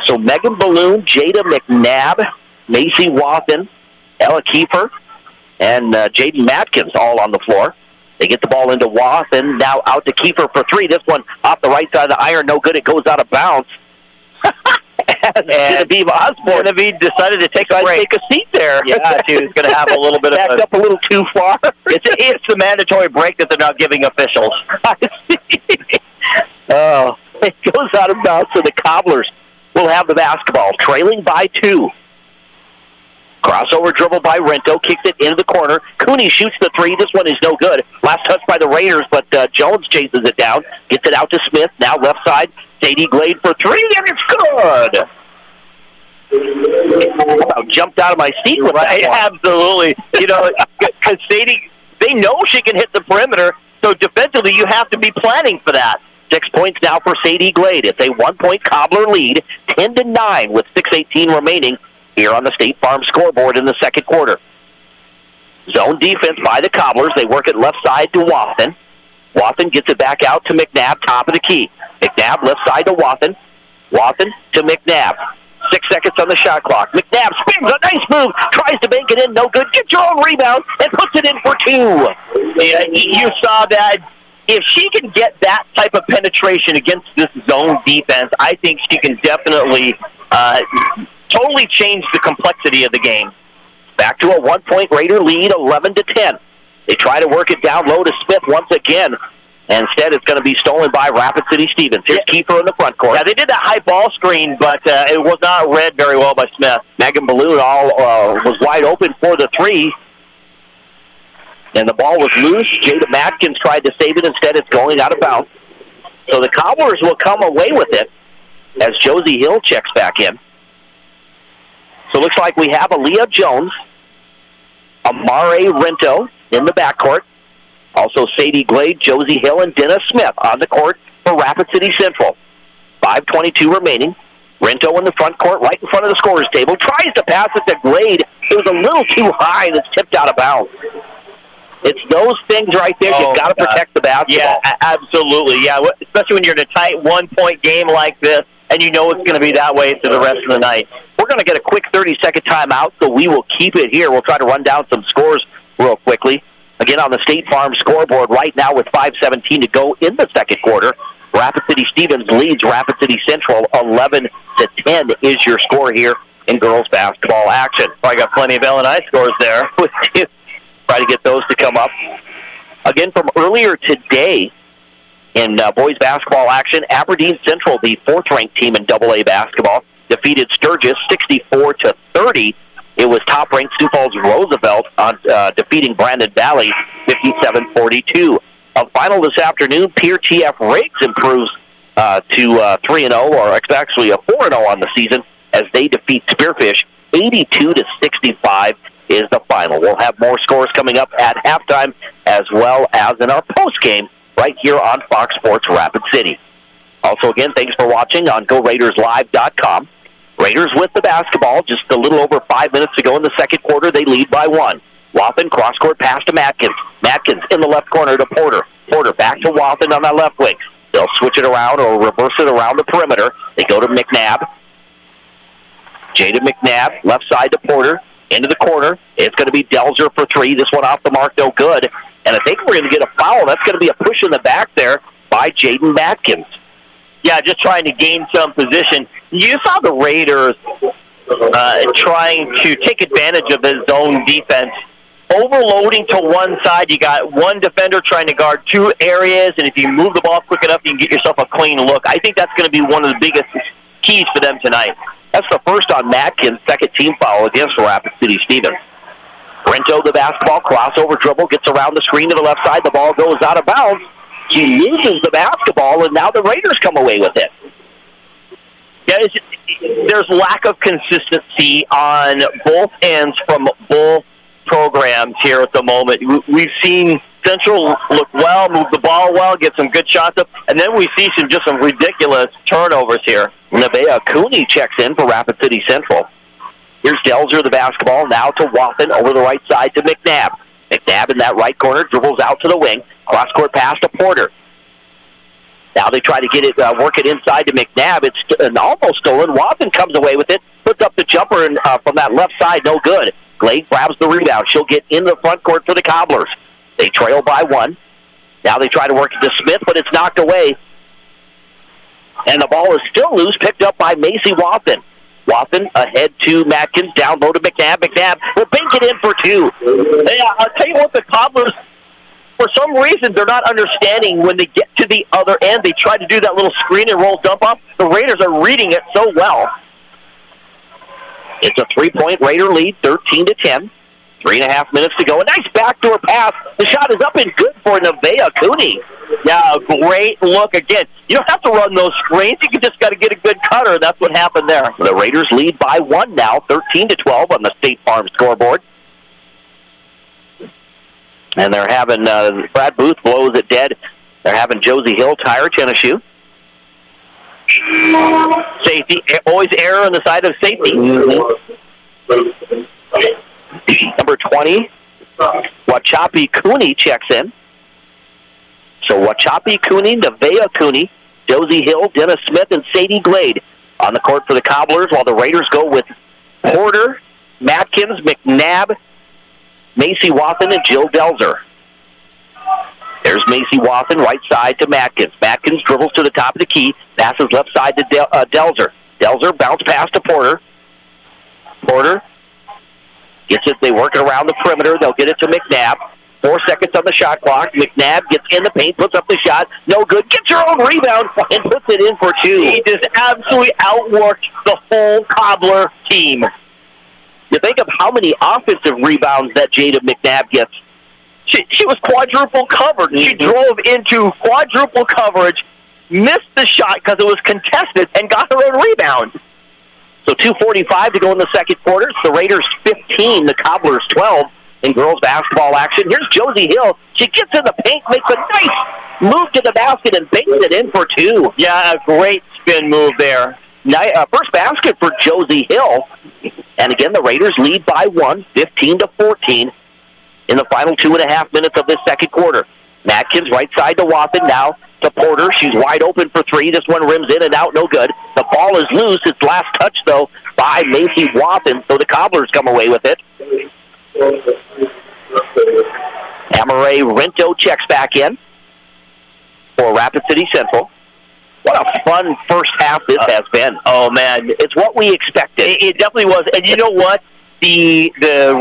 So Megan Balloon, Jada McNabb, Macy Watson, Ella Kiefer, and Jaden Matkins all on the floor. They get the ball into Watson, now out to Kiefer for 3. This one off the right side of the iron, no good. It goes out of bounds. and Genevieve Osborne decided to take a seat there. Yeah, she was going to have a little bit of backed up a little too far. It's the mandatory break that they're not giving officials. Oh, it goes out of bounds, so the Cobblers will have the basketball, trailing by 2. Crossover dribble by Rento, kicks it into the corner. Cooney shoots the 3. This one is no good. Last touch by the Raiders, but Jones chases it down, gets it out to Smith. Now left side, Sadie Glade for 3, and it's good. About jumped out of my seat with that one. Absolutely. You know, because Sadie, they know she can hit the perimeter, so defensively you have to be planning for that. 6 points now for Sadie Glade. It's a 1-point Cobbler lead, 10-9 with 6:18 remaining here on the State Farm scoreboard in the second quarter. Zone defense by the Cobblers. They work it left side to Watson. Watson gets it back out to McNabb, top of the key. McNabb left side to Watson. Watson to McNabb. 6 seconds on the shot clock. McNabb spins, a nice move, tries to bank it in, no good. Gets your own rebound and puts it in for 2. Yeah, you saw that. If she can get that type of penetration against this zone defense, I think she can definitely totally change the complexity of the game. Back to a 1-point Raider lead, 11-10. They try to work it down low to Smith once again. And instead, it's going to be stolen by Rapid City Stevens. Here's Kiefer in the front court. Yeah, they did that high ball screen, but it was not read very well by Smith. Megan Balloon was wide open for the 3. And the ball was loose. Jada Matkins tried to save it. Instead, it's going out of bounds. So the Cobblers will come away with it as Josie Hill checks back in. So it looks like we have Aaliyah Jones, Amare Rento in the backcourt. Also Sadie Glade, Josie Hill, and Dennis Smith on the court for Rapid City Central. 5:22 remaining. Rento in the front court, right in front of the scorer's table. Tries to pass it to Glade. It was a little too high, and it's tipped out of bounds. It's those things right there. You've got to protect the basketball. Yeah, absolutely. Yeah, especially when you're in a tight 1-point game like this, and you know it's going to be that way for the rest of the night. We're going to get a quick 30-second timeout, so we will keep it here. We'll try to run down some scores real quickly. Again, on the State Farm scoreboard right now with 5:17 to go in the second quarter. Rapid City Stevens leads Rapid City Central 11-10 is your score here in girls basketball action. I got plenty of L&I scores there. Try to get those to come up. Again, from earlier today, In boys basketball action, Aberdeen Central, the 4th-ranked team in AA basketball, defeated Sturgis 64-30. It was top-ranked Sioux Falls Roosevelt defeating Brandon Valley 57-42. A final this afternoon, Pierre TF Riggs improves to 3-0, or actually a 4-0 on the season, as they defeat Spearfish 82-65 is the final. We'll have more scores coming up at halftime, as well as in our postgame right here on Fox Sports Rapid City. Also, again, thanks for watching on GoRaidersLive.com. Raiders with the basketball just a little over 5 minutes ago in the second quarter. They lead by 1. Wathen cross-court pass to Matkins. Matkins in the left corner to Porter. Porter back to Wathen on that left wing. They'll switch it around or reverse it around the perimeter. They go to McNabb. Jaden McNabb, left side to Porter. Into the corner. It's going to be Delzer for 3. This one off the mark, no good. And I think we're going to get a foul. That's going to be a push in the back there by Jaden Matkins. Yeah, just trying to gain some position. You saw the Raiders trying to take advantage of the zone defense. Overloading to one side, you got one defender trying to guard 2 areas, and if you move the ball quick enough, you can get yourself a clean look. I think that's going to be one of the biggest keys for them tonight. That's the first on Matkins' second team foul against Rapid City Stevens. Rento, the basketball, crossover dribble, gets around the screen to the left side. The ball goes out of bounds. He loses the basketball, and now the Raiders come away with it. Yeah, there's lack of consistency on both ends from both programs here at the moment. We've seen Central look well, move the ball well, get some good shots up, and then we see some ridiculous turnovers here. Nevaeh Cooney checks in for Rapid City Central. Here's Delzer, the basketball, now to Wathen, over the right side to McNabb. McNabb in that right corner, dribbles out to the wing, cross-court pass to Porter. Now they try to get it, work it inside to McNabb. It's almost stolen. Wathen comes away with it, puts up the jumper from that left side, no good. Glade grabs the rebound. She'll get in the front court for the Cobblers. They trail by 1. Now they try to work it to Smith, but it's knocked away. And the ball is still loose, picked up by Macy Wathen. Wathen ahead to Matkins, down low to McNabb. McNabb will bank it in for 2. Yeah, I'll tell you what, the Cobblers, for some reason, they're not understanding when they get to the other end. They try to do that little screen and roll dump off. The Raiders are reading it so well. It's a 3-point Raider lead, 13-10. 3.5 minutes to go. A nice backdoor pass. The shot is up and good for Nevaeh Cooney. Yeah, a great look. Again, you don't have to run those screens. You just got to get a good cutter, and that's what happened there. The Raiders lead by 1 now, 13-12 on the State Farm scoreboard. And they're having Brad Booth blows it dead. They're having Josie Hill tie her tennis shoe. Safety, always error on the side of safety. Number 20, Wachapi Cooney checks in. So Wachapi Cooney, Nevaeh Cooney, Josie Hill, Dennis Smith, and Sadie Glade on the court for the Cobblers, while the Raiders go with Porter, Matkins, McNabb, Macy Wathen, and Jill Delzer. There's Macy Wathen, right side to Matkins. Matkins dribbles to the top of the key, passes left side to Delzer. Delzer bounce pass to Porter. Porter gets it. They work it around the perimeter. They'll get it to McNabb. 4 seconds on the shot clock. McNabb gets in the paint, puts up the shot. No good. Gets her own rebound and puts it in for 2. He just absolutely outworked the whole Cobbler team. You think of how many offensive rebounds that Jada McNabb gets. She was quadruple covered. She drove into quadruple coverage, missed the shot because it was contested, and got her own rebound. So 2:45 to go in the second quarter. It's the Raiders 15, the Cobblers 12 in girls basketball action. Here's Josie Hill. She gets in the paint, makes a nice move to the basket, and banks it in for 2. Yeah, a great spin move there. First basket for Josie Hill. And again, the Raiders lead by 1, 15-14 in the final 2.5 minutes of this second quarter. Matkins right side to Wathen, now to Porter. She's wide open for 3. This one rims in and out, no good. The ball is loose. It's last touch, though, by Macy Wathen, so the Cobblers come away with it. Amaray Rento checks back in for Rapid City Central. What a fun first half this has been. Oh, man. It's what we expected. It definitely was. And you know what? The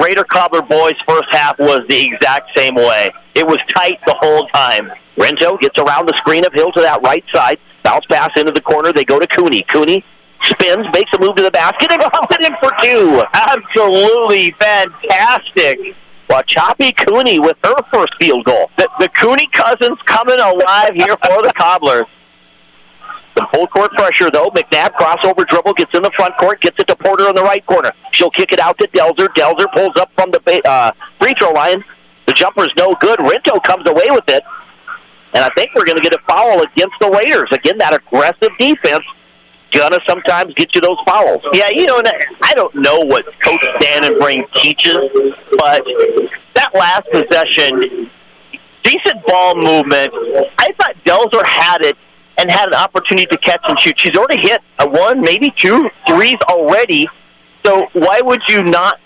Raider Cobbler boys' first half was the exact same way. It was tight the whole time. Rento gets around the screen of Hill to that right side. Bounce pass into the corner. They go to Cooney. Cooney spins, makes a move to the basket, and pops it in for two. Absolutely fantastic. Well, Choppy Cooney with her first field goal. The Cooney cousins coming alive here for the Cobblers. Some full court pressure, though. McNabb crossover dribble, gets in the front court, gets it to Porter in the right corner. She'll kick it out to Delzer. Delzer pulls up from the free throw line. The jumper's no good. Rento comes away with it. And I think we're going to get a foul against the Raiders. Again, that aggressive defense gonna sometimes get you those fouls. Yeah, I don't know what Coach Dennyman teaches, but that last possession, decent ball movement. I thought Delzer had it and had an opportunity to catch and shoot. She's already hit one, maybe two threes already. So why would you not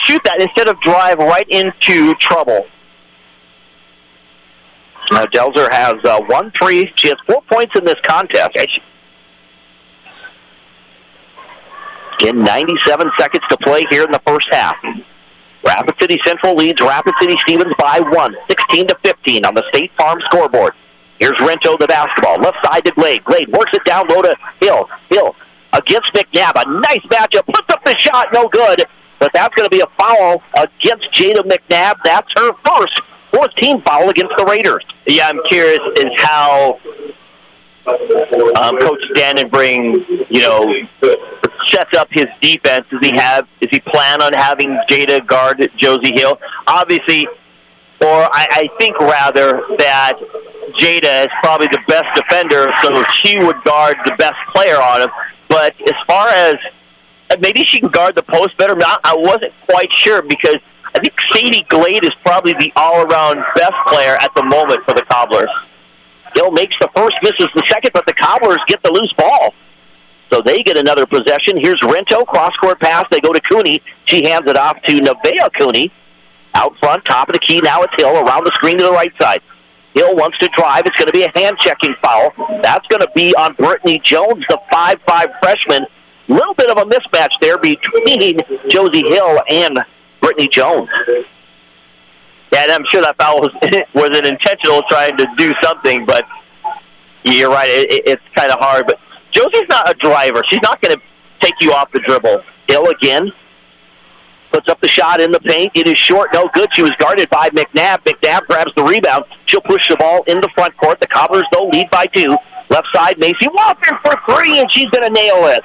shoot that instead of drive right into trouble? Delzer has 1-3. She has 4 points in this contest. In 97 seconds to play here in the first half. Rapid City Central leads Rapid City Stevens by 1, 16-15 on the State Farm scoreboard. Here's Rento, the basketball. Left side to Glade. Glade works it down low to Hill. Hill against McNabb. A nice matchup. Puts up the shot. No good. But that's going to be a foul against Jada McNabb. That's her fourth team foul against the Raiders. Yeah, I'm curious is how Coach Dennyman sets up his defense. Does he plan on having Jada guard Josie Hill? Obviously, or I think rather that Jada is probably the best defender, so she would guard the best player on him. But as far as maybe she can guard the post better, I wasn't quite sure because I think Sadie Glade is probably the all-around best player at the moment for the Cobblers. Hill makes the first, misses the second, but the Cobblers get the loose ball. So they get another possession. Here's Rento, cross-court pass. They go to Cooney. She hands it off to Nevaeh Cooney. Out front, top of the key. Now it's Hill around the screen to the right side. Hill wants to drive. It's going to be a hand-checking foul. That's going to be on Brittany Jones, the 5'5 freshman. A little bit of a mismatch there between Josie Hill and Brittany Jones. Yeah, and I'm sure that foul was an intentional trying to do something, but you're right, it's kind of hard. But Josie's not a driver. She's not going to take you off the dribble. Hill again puts up the shot in the paint. It is short, no good. She was guarded by McNabb. McNabb grabs the rebound. She'll push the ball in the front court. The Cobblers, though, lead by 2. Left side, Macy Walker for 3, and she's going to nail it.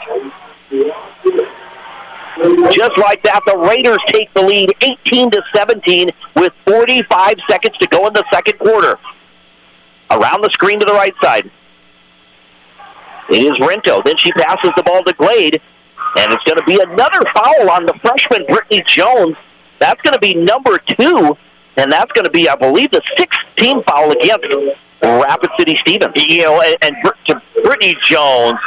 Just like that, the Raiders take the lead 18-17 with 45 seconds to go in the second quarter. Around the screen to the right side. It is Rento. Then she passes the ball to Glade. And it's going to be another foul on the freshman, Brittany Jones. That's going to be number 2. And that's going to be, I believe, the 6th team foul against Rapid City Stevens. And to Brittany Jones,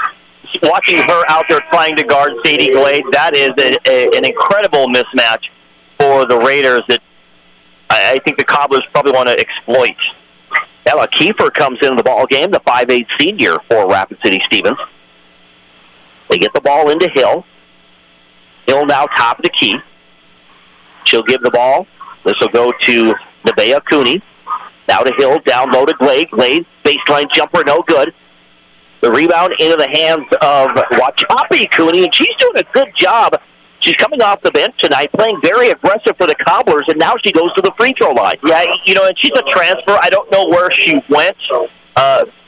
watching her out there trying to guard Sadie Glade, that is an incredible mismatch for the Raiders that I think the Cobblers probably want to exploit. Ella Kiefer comes into the ball game, the 5'8 senior for Rapid City Stevens. They get the ball into Hill. Hill now top of the key. She'll give the ball. This will go to Nevaeh Cooney. Now to Hill, down low to Glade. Glade, baseline jumper, no good. The rebound into the hands of Wachapi Cooney, and she's doing a good job. She's coming off the bench tonight, playing very aggressive for the Cobblers, and now she goes to the free throw line. Yeah, and she's a transfer. I don't know where she went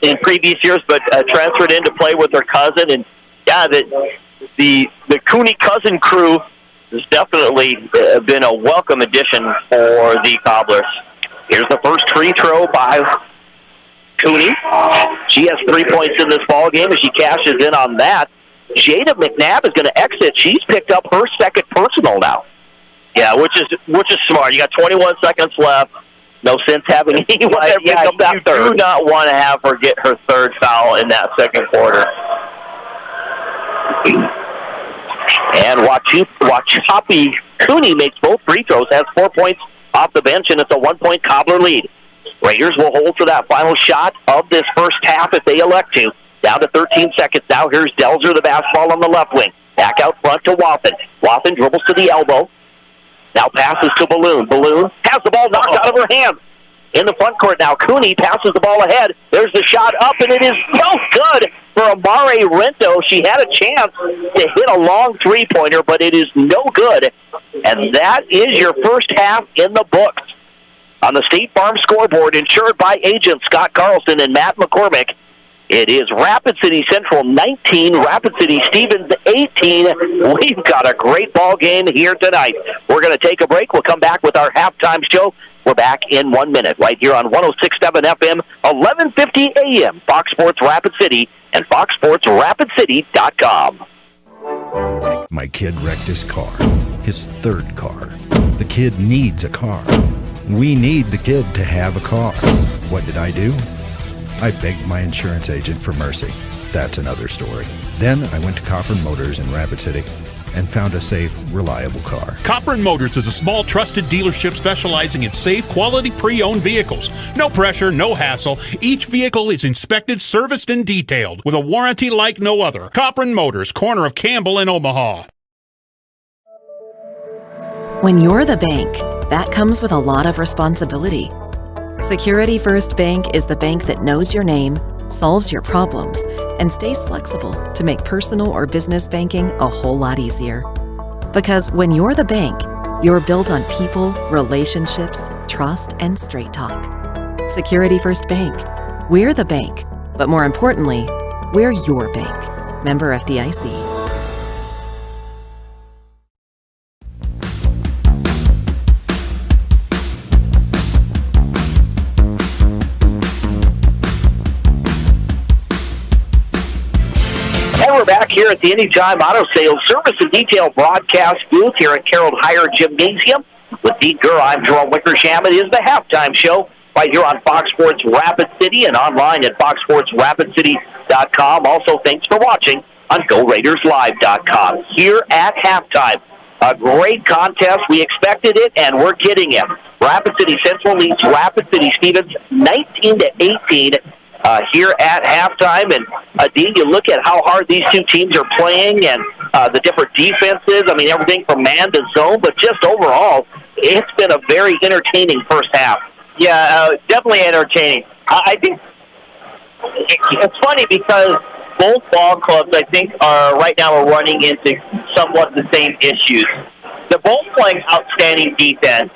in previous years, but transferred in to play with her cousin. And yeah, the Cooney cousin crew has definitely been a welcome addition for the Cobblers. Here's the first free throw by Cooney. She has 3 points in this ball game as she cashes in on that. Jada McNabb is going to exit. She's picked up her second personal now. Yeah, which is smart. You got 21 seconds left. No sense having anyone pick up that third. You do not want to have her get her third foul in that second quarter. And Wachapi Cooney makes both free throws, has 4 points off the bench, and it's a 1-point Cobbler lead. Raiders will hold for that final shot of this first half if they elect to. Down to 13 seconds now. Here's Delzer, the basketball on the left wing. Back out front to Wathen. Wathen dribbles to the elbow. Now passes to Balloon. Balloon has the ball knocked out of her hand. in the front court now. Cooney passes the ball ahead. There's the shot up, and it is no good for Amare Rento. She had a chance to hit a long three-pointer, but it is no good. And that is your first half in the books. On the State Farm scoreboard, insured by agents Scott Carlson and Matt McCormick, it is Rapid City Central 19, Rapid City Stevens 18. We've got a great ball game here tonight. We're going to take a break. We'll come back with our halftime show. We're back in 1 minute right here on 106.7 FM, 1150 AM, Fox Sports Rapid City and foxsportsrapidcity.com. My kid wrecked his car, his third car. The kid needs a car. We need the kid to have a car. What did I do? I begged my insurance agent for mercy. That's another story. Then I went to Cochran Motors in Rapid City and found a safe, reliable car. Cochran Motors is a small, trusted dealership specializing in safe, quality pre-owned vehicles. No pressure, no hassle. Each vehicle is inspected, serviced, and detailed with a warranty like no other. Cochran Motors, corner of Campbell and Omaha. When you're the bank, that comes with a lot of responsibility. Security First Bank is the bank that knows your name, solves your problems, and stays flexible to make personal or business banking a whole lot easier. Because when you're the bank, you're built on people, relationships, trust, and straight talk. Security First Bank. We're the bank, but more importantly, we're your bank. Member FDIC. We're back here at the Anytime Auto Sales Service and Detail broadcast booth here at Carroll Hire Gymnasium. With Dean Gurr, I'm Jerome Wickersham. It is the halftime show right here on Fox Sports Rapid City and online at foxsportsrapidcity.com. Also, thanks for watching on GoRaidersLive.com. Here at halftime, a great contest. We expected it, and we're getting it. Rapid City Central leads Rapid City Stevens 19-18. Here at halftime. And, Dean, you look at how hard these two teams are playing and the different defenses. I mean, everything from man to zone, but just overall, it's been a very entertaining first half. Yeah, definitely entertaining. I think it's funny because both ball clubs, I think, right now are running into somewhat the same issues. They're both playing outstanding defense.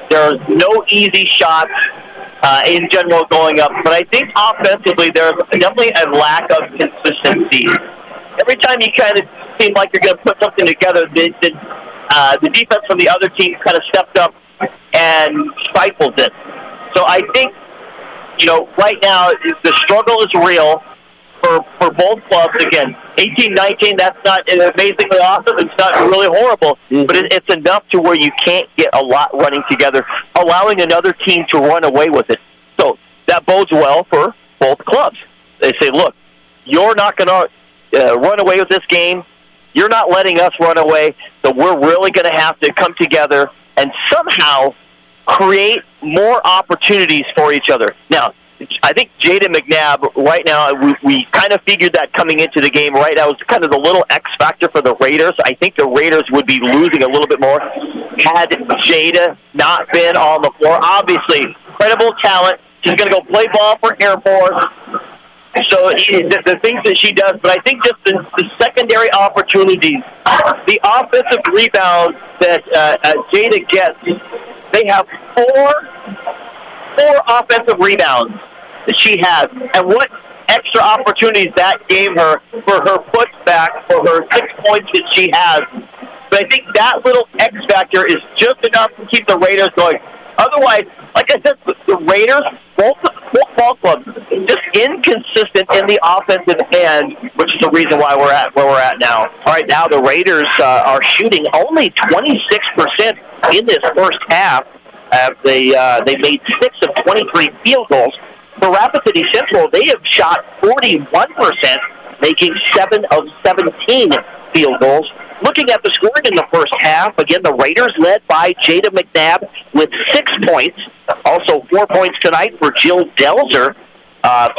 There's no easy shots in general going up, but I think offensively there's definitely a lack of consistency. Every time you kind of seem like you're going to put something together, the defense from the other team kind of stepped up and stifled it. So I think, right now the struggle is real for both clubs. Again, 18-19, that's not amazingly awesome. It's not really horrible, but it's enough to where you can't get a lot running together, allowing another team to run away with it. So that bodes well for both clubs. They say, look, you're not going to run away with this game. You're not letting us run away, so we're really going to have to come together and somehow create more opportunities for each other. Now, I think Jada McNabb, right now, we kind of figured that coming into the game, right? That was kind of the little X factor for the Raiders. I think the Raiders would be losing a little bit more had Jada not been on the floor. Obviously, incredible talent. She's going to go play ball for Air Force. So the things that she does, but I think just the secondary opportunities, the offensive rebounds that Jada gets, they have four offensive rebounds that she has, and what extra opportunities that gave her for her putback, for her 6 points that she has. But I think that little X factor is just enough to keep the Raiders going. Otherwise, like I said, the Raiders, both ball clubs, just inconsistent in the offensive end, which is the reason why we're at where we're at now. All right, now the Raiders are shooting only 26% in this first half. They made 6 of 23 field goals. For Rapid City Central, they have shot 41%, making 7 of 17 field goals. Looking at the scoring in the first half, again, the Raiders led by Jada McNabb with 6 points. Also 4 points tonight for Jill Delzer.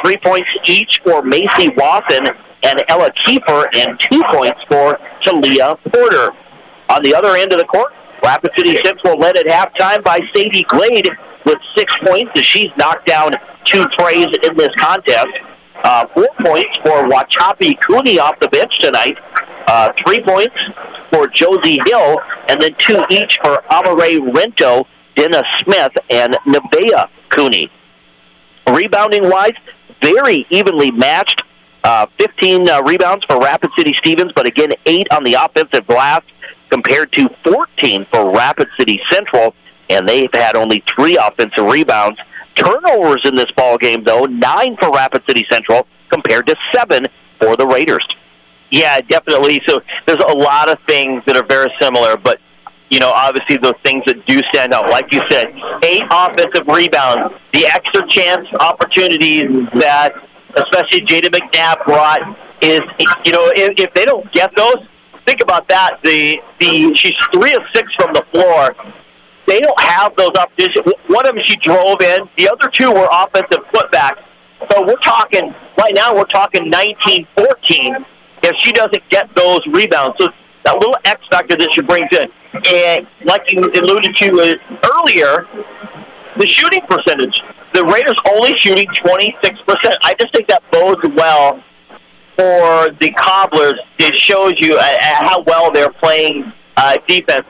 3 points each for Macy Watson and Ella Kiefer, and 2 points for Talia Porter. On the other end of the court, Rapid City Central led at halftime by Sadie Glade with 6 points as she's knocked down 2 trays in this contest. 4 points for Wachapi Cooney off the bench tonight. 3 points for Josie Hill, and then 2 each for Amare Rento, Denna Smith, and Nevaeh Cooney. Rebounding-wise, very evenly matched. 15 rebounds for Rapid City Stevens, but again, 8 on the offensive glass compared to 14 for Rapid City Central, and they've had only 3 offensive rebounds. Turnovers in this ball game, though, 9 for Rapid City Central compared to 7 for the Raiders. Yeah, definitely. So there's a lot of things that are very similar, but, you know, obviously those things that do stand out. Like you said, 8 offensive rebounds, the extra chance opportunities that especially Jada McNabb brought is, you know, if they don't get those, think about that. She's 3 of 6 from the floor. They don't have those opportunities. One of them she drove in. The other 2 were offensive putbacks. So we're talking, right now we're talking 19-14 if she doesn't get those rebounds. So that little X factor that she brings in. And like you alluded to earlier, the shooting percentage. The Raiders only shooting 26%. I just think that bodes well for the Cobblers. It shows you how well they're playing defense.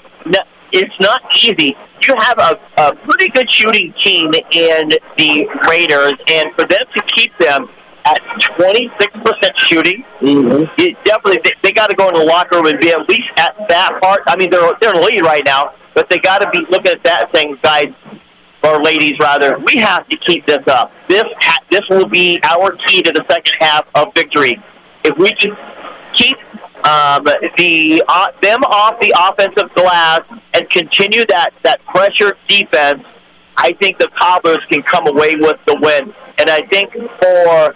It's not easy. You have a pretty good shooting team in the Raiders, and for them to keep them at 26% shooting, it definitely they got to go in the locker room and be at least at that part. I mean, they're in the lead right now, but they got to be looking at that saying, guys, or ladies rather, we have to keep this up. This will be our key to the second half of victory. If we can keep them off the offensive glass and continue that pressure defense, I think the Cobblers can come away with the win. And I think for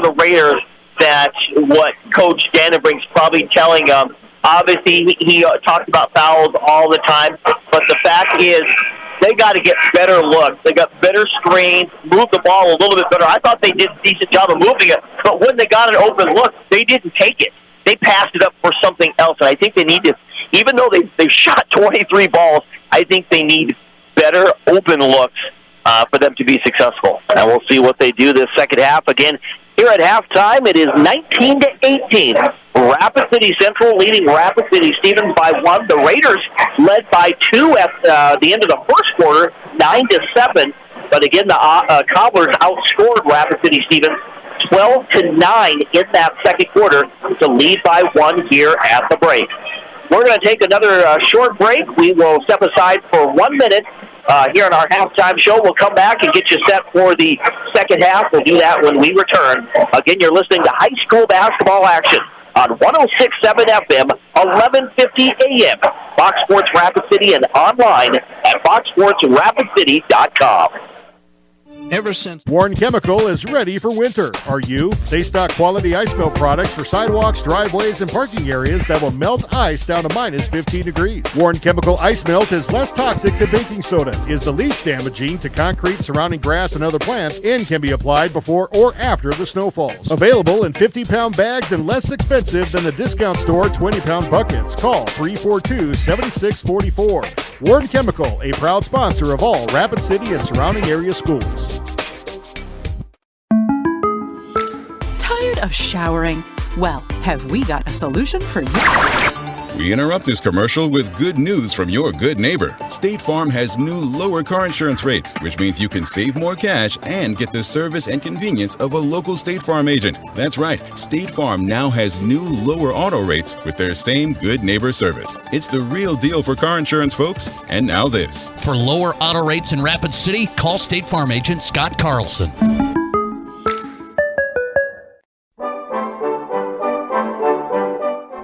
the Raiders, that what Coach Dannebring's probably telling them. Obviously, he talks about fouls all the time, but the fact is, they got to get better looks. They got better screens, move the ball a little bit better. I thought they did a decent job of moving it, but when they got an open look, they didn't take it. They passed it up for something else, and I think they need to, even though they shot 23 balls, I think they need better open looks for them to be successful. And we'll see what they do this second half. Again, here at halftime, it is 19-18. Rapid City Central leading Rapid City Stevens by 1. The Raiders led by 2 at the end of the first quarter, 9-7. But again, the Cobblers outscored Rapid City Stevens 12-9 in that second quarter to lead by 1 here at the break. We're going to take another short break. We will step aside for 1 minute here on our halftime show. We'll come back and get you set for the second half. We'll do that when we return. Again, you're listening to high school basketball action on 106.7 FM, 1150 AM, Fox Sports Rapid City, and online at foxsportsrapidcity.com. Ever since Warren Chemical is ready for winter. Are you? They stock quality ice melt products for sidewalks, driveways, and parking areas that will melt ice down to minus 15 degrees. Warren Chemical Ice Melt is less toxic than baking soda, is the least damaging to concrete surrounding grass and other plants, and can be applied before or after the snow falls. Available in 50-pound bags and less expensive than the discount store 20-pound buckets. Call 342-7644. Warren Chemical, a proud sponsor of all Rapid City and surrounding area schools. Tired of showering? Well, have we got a solution for you? We interrupt this commercial with good news from your good neighbor. State Farm has new lower car insurance rates, which means you can save more cash and get the service and convenience of a local State Farm agent. That's right, State Farm now has new lower auto rates with their same good neighbor service. It's the real deal for car insurance, folks. And now this. For lower auto rates in Rapid City, call State Farm agent Scott Carlson.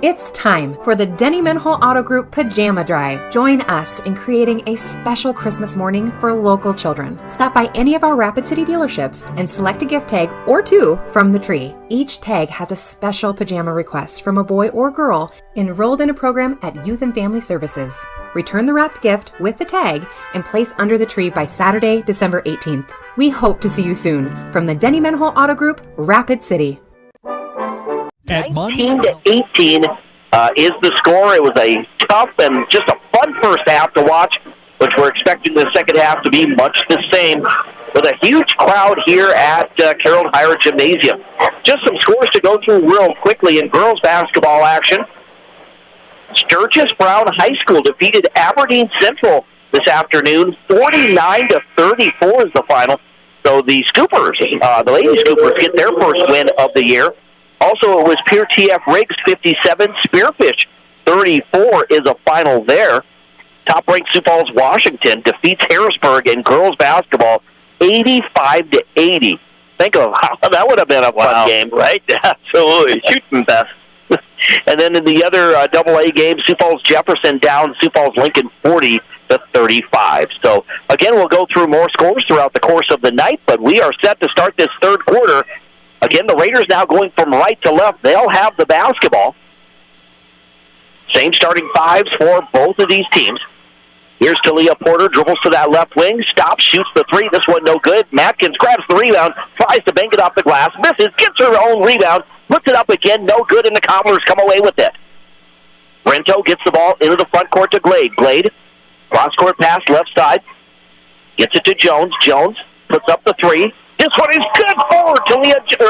It's time for the Dennymanhole Auto Group Pajama Drive. Join us in creating a special Christmas morning for local children. Stop by any of our Rapid City dealerships and select a gift tag or 2 from the tree. Each tag has a special pajama request from a boy or girl enrolled in a program at Youth and Family Services. Return the wrapped gift with the tag and place under the tree by Saturday, December 18th. We hope to see you soon from the Dennymanhole Auto Group, Rapid City. At 19-18 is the score. It was a tough and just a fun first half to watch which we're expecting the second half to be much the same, with a huge crowd here at Carroll Higher Gymnasium. Just some scores to go through real quickly in girls basketball action. Sturgis Brown High School defeated Aberdeen Central this afternoon. 49-34 is the final. So the Scoopers, the Lady Scoopers, get their first win of the year. Also, it was Pierre TF Riggs 57, Spearfish 34 is a final there. Top-ranked Sioux Falls, Washington defeats Harrisburg in girls basketball 85-80. Think of how that would have been a fun game, right? Absolutely. Shooting best. And then in the other AA game, Sioux Falls Jefferson down Sioux Falls Lincoln 40-35. So, again, we'll go through more scores throughout the course of the night, but we are set to start this third quarter. Again, the Raiders now going from right to left. They'll have the basketball. Same starting fives for both of these teams. Here's Talia Porter, dribbles to that left wing, stops, shoots the three. This one no good. Matkins grabs the rebound, tries to bank it off the glass, misses, gets her own rebound, puts it up again, no good, and the Cobblers come away with it. Brento gets the ball into the front court to Glade. Glade, cross-court pass, left side, gets it to Jones. Jones puts up the three. This one is good for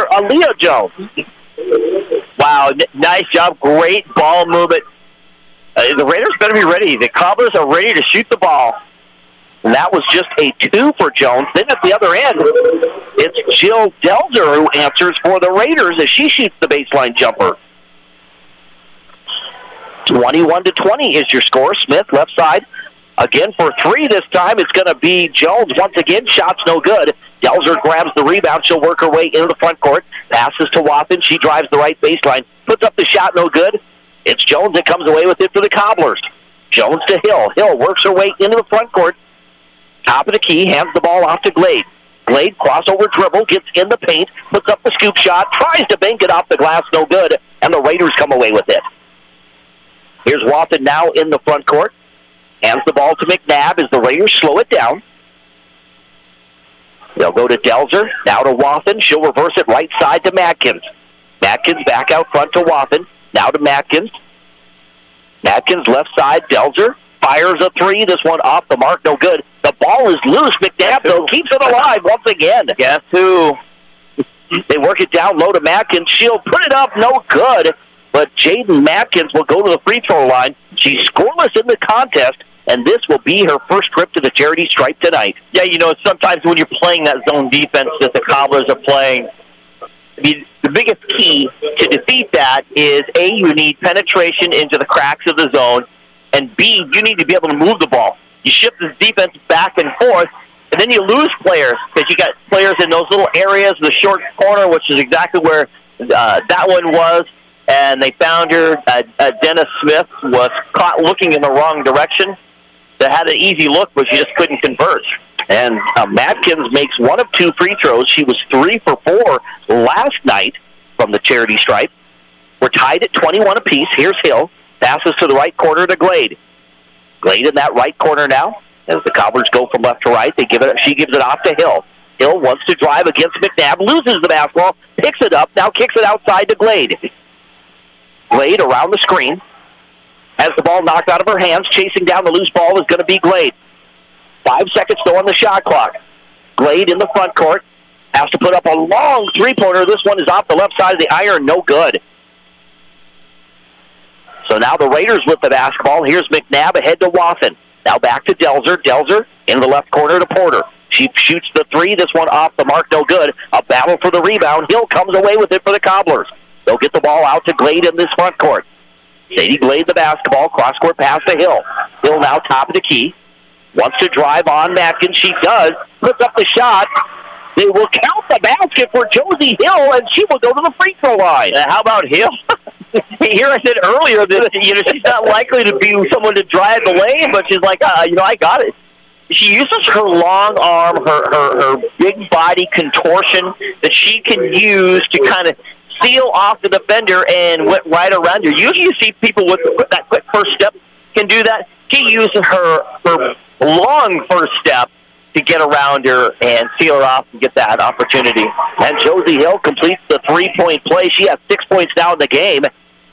Aaliyah Jones. Wow, nice job, great ball movement. The Raiders better be ready. The Cobblers are ready to shoot the ball. And that was just a 2 for Jones. Then at the other end, it's Jill Delzer who answers for the Raiders as she shoots the baseline jumper. 21-20 is your score. Smith, left side. Again for 3 this time. It's going to be Jones once again. Shot's no good. Delzer grabs the rebound. She'll work her way into the front court. Passes to Watson. She drives the right baseline. Puts up the shot, no good. It's Jones that comes away with it for the Cobblers. Jones to Hill. Hill works her way into the front court. Top of the key, hands the ball off to Glade. Glade, crossover dribble, gets in the paint, puts up the scoop shot, tries to bank it off the glass, no good, and the Raiders come away with it. Here's Watson now in the front court. Hands the ball to McNabb as the Raiders slow it down. They'll go to Delzer, now to Watson. She'll reverse it right side to Matkins. Matkins back out front to Watson. Now to Matkins. Matkins left side. Delzer fires a three. This one off the mark. No good. The ball is loose. McNabb, though, keeps it alive once again. Guess who? They work it down low to Matkins. She'll put it up. No good. But Jaden Matkins will go to the free throw line. She's scoreless in the contest, and this will be her first trip to the charity stripe tonight. Yeah, you know, sometimes when you're playing that zone defense that the Cobblers are playing, the biggest key to defeat that is, A, you need penetration into the cracks of the zone, and B, you need to be able to move the ball. You shift this defense back and forth, and then you lose players because you got players in those little areas, the short corner, which is exactly where that one was, and they found her. Dennis Smith was caught looking in the wrong direction. That had an easy look, but she just couldn't convert. And Matkins makes 1 of 2 free throws. She was 3 for 4 last night from the charity stripe. We're tied at 21 apiece. Here's Hill. Passes to the right corner to Glade. Glade in that right corner now. As the Cobblers go from left to right, she gives it off to Hill. Hill wants to drive against McNabb, loses the basketball, picks it up, now kicks it outside to Glade. Glade around the screen. Has the ball knocked out of her hands. Chasing down the loose ball is going to be Glade. 5 seconds still on the shot clock. Glade in the front court. Has to put up a long three-pointer. This one is off the left side of the iron. No good. So now the Raiders with the basketball. Here's McNabb ahead to Watson. Now back to Delzer. Delzer in the left corner to Porter. She shoots the three. This one off the mark. No good. A battle for the rebound. Hill comes away with it for the Cobblers. They'll get the ball out to Glade in this front court. Sadie Glade the basketball. Cross-court pass to Hill. Hill now top of the key. Wants to drive on Matkins. She does. Puts up the shot. They will count the basket for Josie Hill, and she will go to the free throw line. How about Hill? Here I said earlier that she's not likely to be someone to drive the lane, but she's like, I got it. She uses her long arm, her big body contortion that she can use to kind of seal off the defender and went right around her. Usually you see people with that quick first step can do that. She uses her long first step to get around her and seal her off and get that opportunity. And Josie Hill completes the three-point play. She has 6 points now in the game.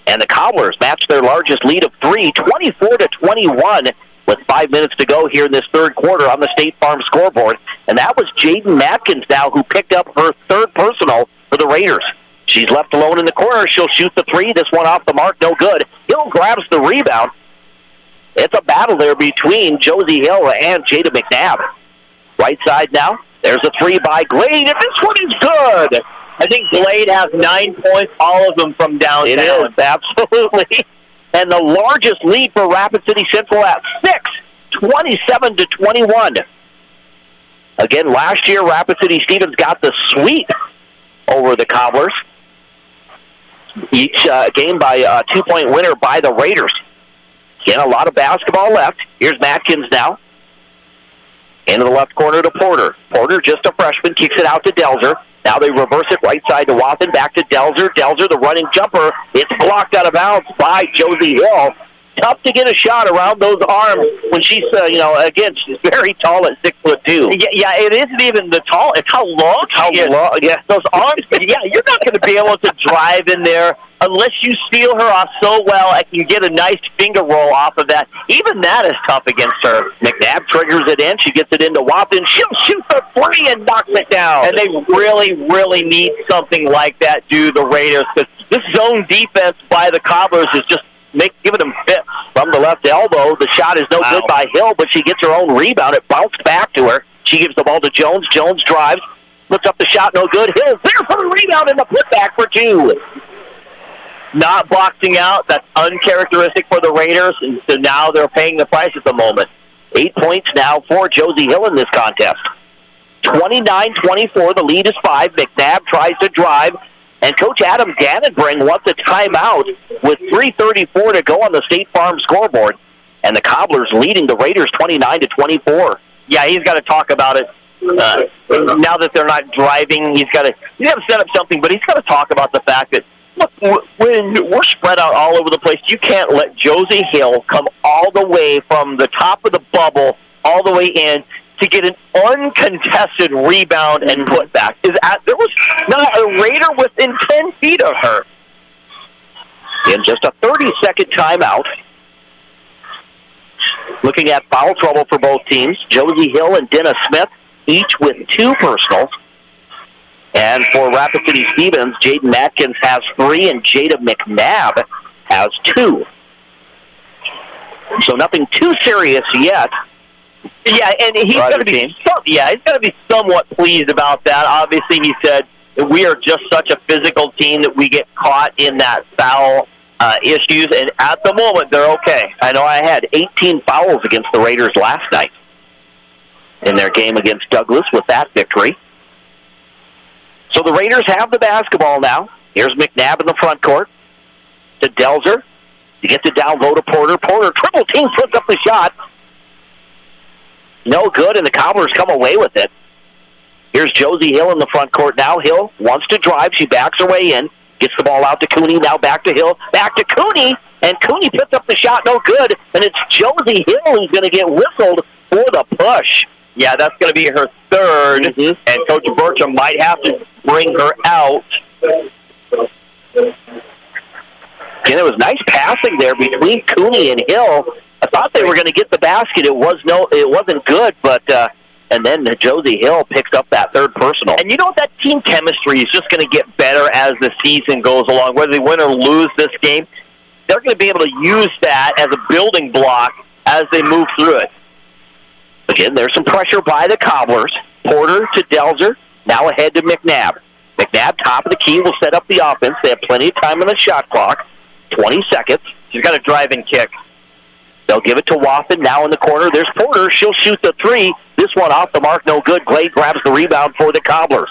And the Cobblers match their largest lead of 3, 24-21, with 5 minutes to go here in this third quarter on the State Farm scoreboard. And that was Jaden Matkins now who picked up her third personal for the Raiders. She's left alone in the corner. She'll shoot the three. This one off the mark, no good. Hill grabs the rebound. It's a battle there between Josie Hill and Jada McNabb. Right side now. There's a three by Glade, and this one is good. I think Glade has 9 points, all of them from downtown. It is, absolutely. And the largest lead for Rapid City Central at 6, 27-21. Again, last year, Rapid City Stevens got the sweep over the Cobblers. Each game by a 2-point winner by the Raiders. Again, a lot of basketball left. Here's Matkins now. Into the left corner to Porter. Porter, just a freshman, kicks it out to Delzer. Now they reverse it right side to Watson, back to Delzer. Delzer, the running jumper. It's blocked out of bounds by Josie Hill. Tough to get a shot around those arms when she's, again, she's very tall at 6'2". Yeah, it isn't even the tall. It's how long she is. Yeah. Those arms, you're not going to be able to drive in there unless you steal her off so well and can get a nice finger roll off of that. Even that is tough against her. McNabb triggers it in. She gets it into Watson. She'll shoot the three and knocks it down. And they really, really need something like that, do the Raiders, because this zone defense by the Cobblers is just giving them fit. From the left elbow, the shot is no good by Hill, but she gets her own rebound. It bounced back to her. She gives the ball to Jones. Jones drives, puts up the shot, no good. Hill there for the rebound and the putback for two. Not boxing out. That's uncharacteristic for the Raiders, and so now they're paying the price at the moment. 8 points now for Josie Hill in this contest. 29-24, the lead is 5. McNabb tries to drive, and Coach Adam Gannenbring wants a timeout with 3:34 to go on the State Farm scoreboard, and the Cobblers leading the Raiders 29-24. Yeah, he's got to talk about it. Now that they're not driving, he's got to set up something, but he's got to talk about the fact that, look, when we're spread out all over the place, you can't let Josie Hill come all the way from the top of the bubble all the way in to get an uncontested rebound and putback. There was not a Raider within 10 feet of her. In just a 30-second timeout. Looking at foul trouble for both teams, Josie Hill and Dennis Smith, each with 2 personals. And for Rapid City Stevens, Jaden Matkins has 3 and Jada McNabb has 2. So nothing too serious yet. Yeah, and he's going to be somewhat pleased about that. Obviously, he said we are just such a physical team that we get caught in that foul issues, and at the moment they're okay. I know I had 18 fouls against the Raiders last night in their game against Douglas with that victory. So the Raiders have the basketball now. Here's McNabb in the front court to Delzer. He gets it down low to Porter. Porter, triple team, puts up the shot. No good, and the Cobblers come away with it. Here's Josie Hill in the front court now. Hill wants to drive. She backs her way in. Gets the ball out to Cooney. Now back to Hill. Back to Cooney. And Cooney puts up the shot. No good. And it's Josie Hill who's going to get whistled for the push. Yeah, that's going to be her third. And Coach Bertram might have to bring her out. And it was nice passing there between Cooney and Hill. I thought they were going to get the basket. It wasn't good, but and then Josie Hill picks up that third personal. And you know what? That team chemistry is just going to get better as the season goes along. Whether they win or lose this game, they're going to be able to use that as a building block as they move through it. Again, there's some pressure by the Cobblers. Porter to Delzer, now ahead to McNabb. McNabb, top of the key, will set up the offense. They have plenty of time on the shot clock. 20 seconds. She's got a driving kick. They'll give it to Waffen. Now in the corner, there's Porter. She'll shoot the three. This one off the mark, no good. Glade grabs the rebound for the Cobblers.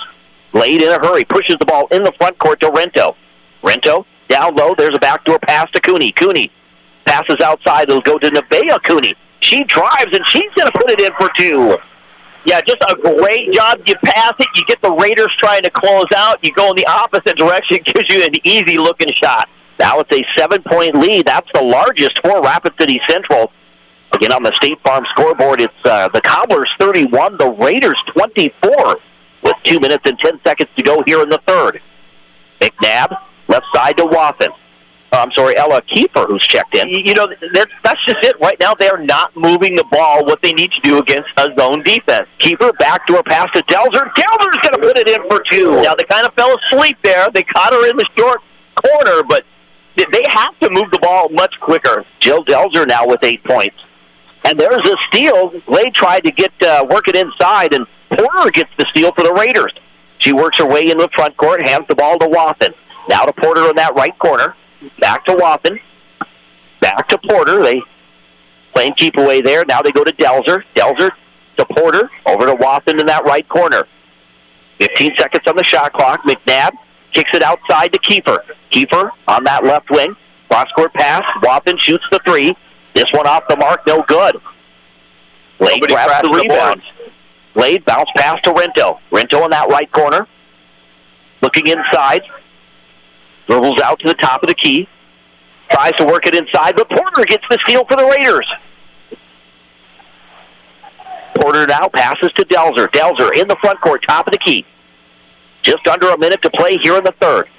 Glade in a hurry, pushes the ball in the front court to Rento. Rento, down low, there's a backdoor pass to Cooney. Cooney passes outside. It'll go to Nevaeh Cooney. She drives, and she's going to put it in for 2. Yeah, just a great job. You pass it, you get the Raiders trying to close out. You go in the opposite direction, it gives you an easy-looking shot. Now it's a 7-point lead. That's the largest for Rapid City Central. Again, on the State Farm scoreboard, it's the Cobblers 31, the Raiders 24, with 2 minutes and 10 seconds to go here in the third. McNabb, left side to Waffen. Ella Kiefer, who's checked in. That's just it. Right now, they're not moving the ball what they need to do against a zone defense. Kiefer, backdoor pass to Delzer. Delzer's going to put it in for 2. Now, they kind of fell asleep there. They caught her in the short corner, but they have to move the ball much quicker. Jill Delzer now with 8 points. And there's a steal. Glade tried to work it inside, and Porter gets the steal for the Raiders. She works her way in the front court, hands the ball to Wathen. Now to Porter in that right corner. Back to Wathen. Back to Porter. They playing keep away there. Now they go to Delzer. Delzer to Porter. Over to Wathen in that right corner. 15 seconds on the shot clock. McNabb kicks it outside to Kiefer. Kiefer on that left wing. Cross-court pass. Wathen shoots the 3. This one off the mark. No good. Glade grabs the rebound. Glade bounce pass to Rento. Rento in that right corner. Looking inside. Dribbles out to the top of the key. Tries to work it inside, but Porter gets the steal for the Raiders. Porter now passes to Delzer. Delzer in the front court, top of the key. Just under a minute to play here in the third.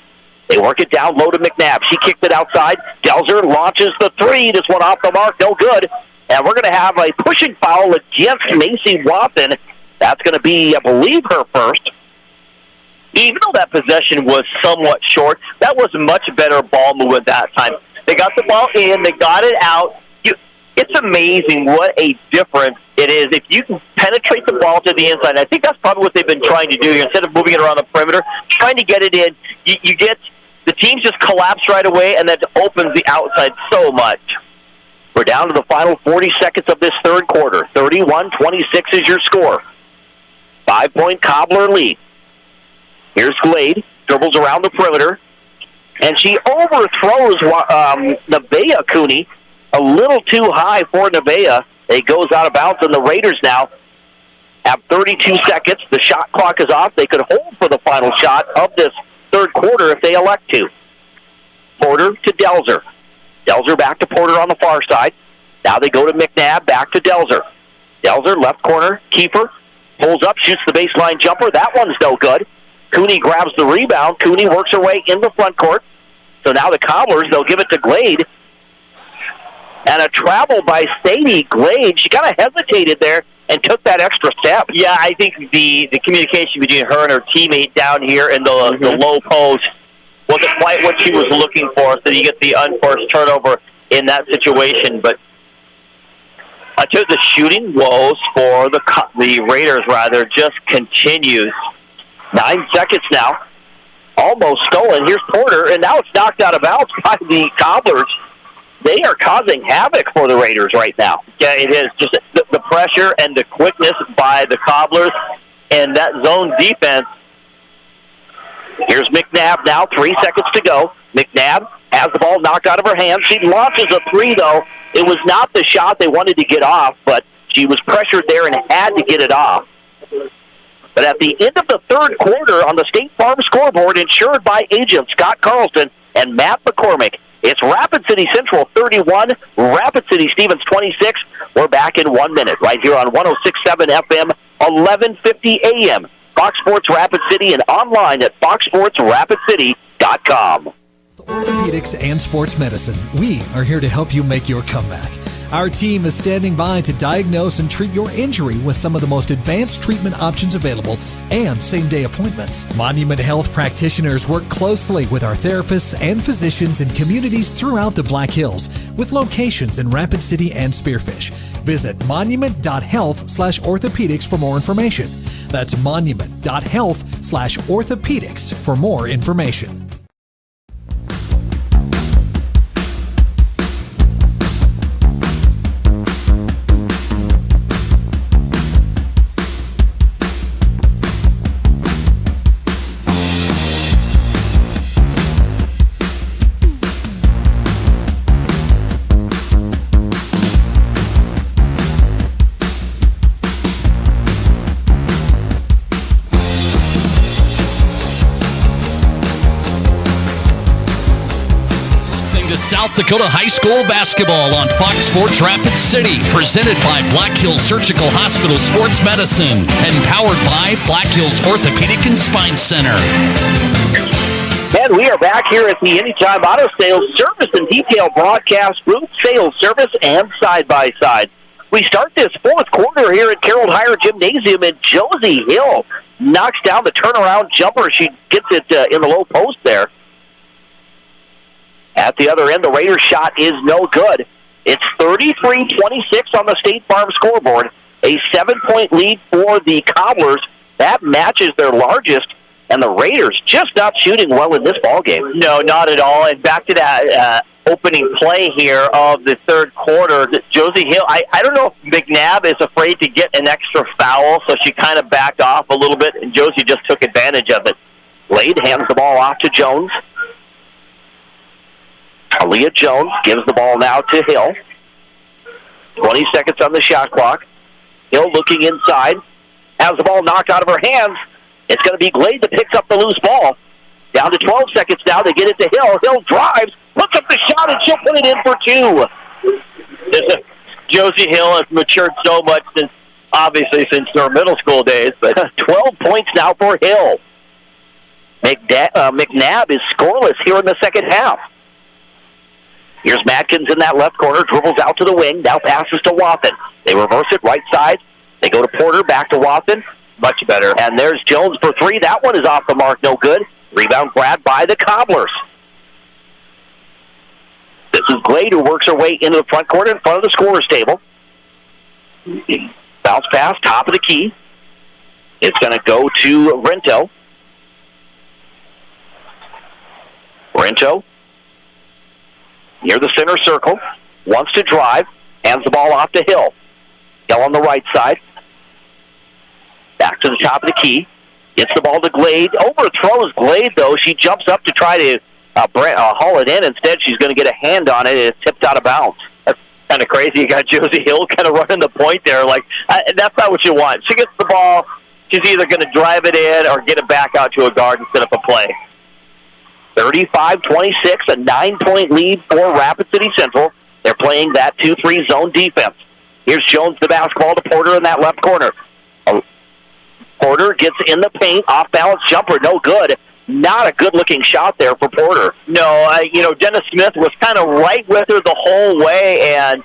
They work it down low to McNabb. She kicked it outside. Delzer launches the 3. This one off the mark, no good. And we're going to have a pushing foul against Macy Wathen. That's going to be, I believe, her first. Even though that possession was somewhat short, that was much better ball movement that time. They got the ball in, they got it out. It's amazing what a difference it is if you can penetrate the ball to the inside. I think that's probably what they've been trying to do here. Instead of moving it around the perimeter, trying to get it in, you get the teams just collapse right away, and that opens the outside so much. We're down to the final 40 seconds of this third quarter. 31-26 is your score. 5-point Cobbler lead. Here's Glade, dribbles around the perimeter, and she overthrows Nevaeh Cooney a little too high for Nevaeh. It goes out of bounds, and the Raiders now have 32 seconds. The shot clock is off. They could hold for the final shot of this third quarter if they elect to. Porter to Delzer. Delzer back to Porter on the far side. Now they go to McNabb, back to Delzer. Delzer, left corner, Kiefer, pulls up, shoots the baseline jumper. That one's no good. Cooney grabs the rebound. Cooney works her way in the front court. So now the Cobblers, they'll give it to Glade. And a travel by Sadie Glade. She kind of hesitated there and took that extra step. Yeah, I think the communication between her and her teammate down here in the low post wasn't quite what she was looking for, so you get the unforced turnover in that situation. But until the shooting woes for the Raiders, just continues. 9 seconds now. Almost stolen. Here's Porter, and now it's knocked out of bounds by the Cobblers. They are causing havoc for the Raiders right now. Yeah, it is. Just the pressure and the quickness by the Cobblers and that zone defense. Here's McNabb now, 3 seconds to go. McNabb has the ball knocked out of her hands. She launches a 3, though. It was not the shot they wanted to get off, but she was pressured there and had to get it off. But at the end of the third quarter on the State Farm scoreboard, insured by agents Scott Carlson and Matt McCormick, it's Rapid City Central 31, Rapid City Stevens 26. We're back in 1 minute right here on 106.7 FM, 1150 AM. Fox Sports Rapid City and online at foxsportsrapidcity.com. Orthopedics and Sports Medicine, we are here to help you make your comeback. Our team is standing by to diagnose and treat your injury with some of the most advanced treatment options available and same-day appointments. Monument Health practitioners work closely with our therapists and physicians in communities throughout the Black Hills with locations in Rapid City and Spearfish. Visit monument.health/orthopedics for more information. That's monument.health/orthopedics for more information. South Dakota High School basketball on Fox Sports Rapid City, presented by Black Hills Surgical Hospital Sports Medicine and powered by Black Hills Orthopedic and Spine Center. And we are back here at the Anytime Auto Sales Service and Detail Broadcast Group, Sales Service, and Side-by-Side. We start this fourth quarter here at Carroll Higher Gymnasium, and Josie Hill knocks down the turnaround jumper. She gets it in the low post there. At the other end, the Raiders' shot is no good. It's 33-26 on the State Farm scoreboard. A 7-point lead for the Cobblers. That matches their largest, and the Raiders just not shooting well in this ballgame. No, not at all. And back to that opening play here of the third quarter, Josie Hill, I don't know if McNabb is afraid to get an extra foul, so she kind of backed off a little bit, and Josie just took advantage of it. Blade hands the ball off to Jones. Aaliyah Jones gives the ball now to Hill. 20 seconds on the shot clock. Hill looking inside. Has the ball knocked out of her hands. It's going to be Glade that picks up the loose ball. Down to 12 seconds now. They get it to Hill. Hill drives, puts up the shot, and she'll put it in for two. Josie Hill has matured so much since her middle school days. But 12 points now for Hill. McNabb is scoreless here in the second half. Here's Matkins in that left corner, dribbles out to the wing, now passes to Wathen. They reverse it right side. They go to Porter, back to Wathen. Much better. And there's Jones for three. That one is off the mark, no good. Rebound grabbed by the Cobblers. This is Glade who works her way into the front court in front of the scorer's table. Bounce pass, top of the key. It's going to go to Rento. Rento, near the center circle, wants to drive, hands the ball off to Hill. Hill on the right side. Back to the top of the key. Gets the ball to Glade. Overthrows Glade, though. She jumps up to try to haul it in. Instead, she's going to get a hand on it. It's tipped out of bounds. That's kind of crazy. You got Josie Hill kind of running the point there. That's not what you want. She gets the ball. She's either going to drive it in or get it back out to a guard and set up a play. 35-26, a 9-point lead for Rapid City Central. They're playing that 2-3 zone defense. Here's Jones, the basketball to Porter in that left corner. Porter gets in the paint, off-balance jumper, no good. Not a good-looking shot there for Porter. No, Dennis Smith was kind of right with her the whole way, and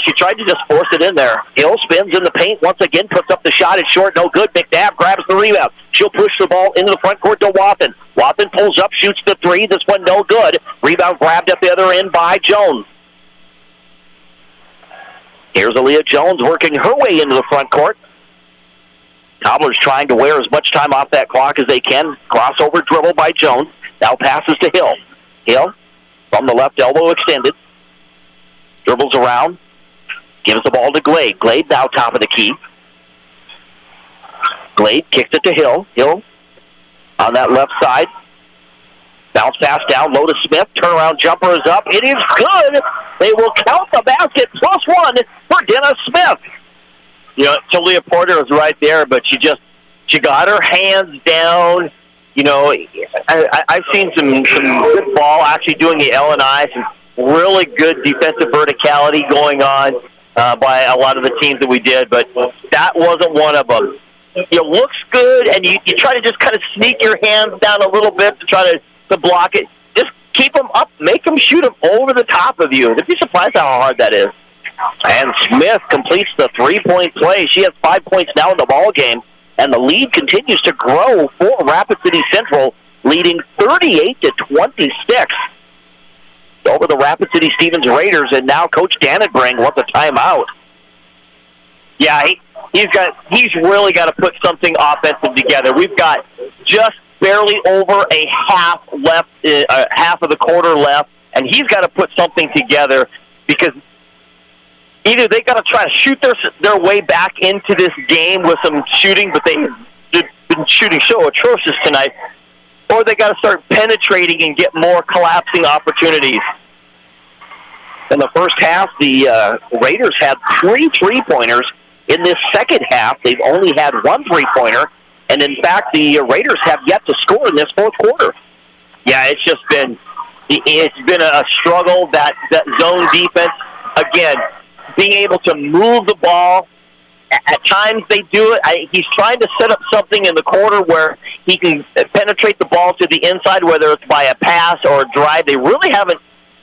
she tried to just force it in there. Hill spins in the paint once again, puts up the shot. It's short, no good. McNabb grabs the rebound. She'll push the ball into the front court to Wathen. Wathen pulls up, shoots the three. This one no good. Rebound grabbed at the other end by Jones. Here's Aaliyah Jones working her way into the front court. Cobblers trying to wear as much time off that clock as they can. Crossover dribble by Jones. Now passes to Hill. Hill from the left elbow extended. Dribbles around. Gives the ball to Glade. Glade now top of the key. Glade kicks it to Hill. Hill on that left side. Bounce pass down low to Smith. Turnaround jumper is up. It is good. They will count the basket. +1 for Dennis Smith. Talia Porter was right there, but she got her hands down. I've seen some good ball actually doing the L&I, some really good defensive verticality going on by a lot of the teams that we did, but that wasn't one of them. It looks good, and you try to just kind of sneak your hands down a little bit to try to block it. Just keep them up, make them shoot them over the top of you. You'd be surprised how hard that is. And Smith completes the three-point play. She has 5 points now in the ball game, and the lead continues to grow for Rapid City Central, leading 38-26 over the Rapid City Stevens Raiders. And now Coach Dannenbring wants a timeout. Yeah, he's really got to put something offensive together. We've got just barely over a half left, half of the quarter left, and he's got to put something together because either they got to try to shoot their way back into this game with some shooting, but they've been shooting so atrocious tonight, or they got to start penetrating and get more collapsing opportunities. In the first half, the Raiders had 3 3-pointers. In this second half, they've only had 1 3-pointer, and in fact, the Raiders have yet to score in this fourth quarter. Yeah, it's been a struggle, that zone defense. Again, being able to move the ball At times they do it. He's trying to set up something in the corner where he can penetrate the ball to the inside, whether it's by a pass or a drive. They really haven't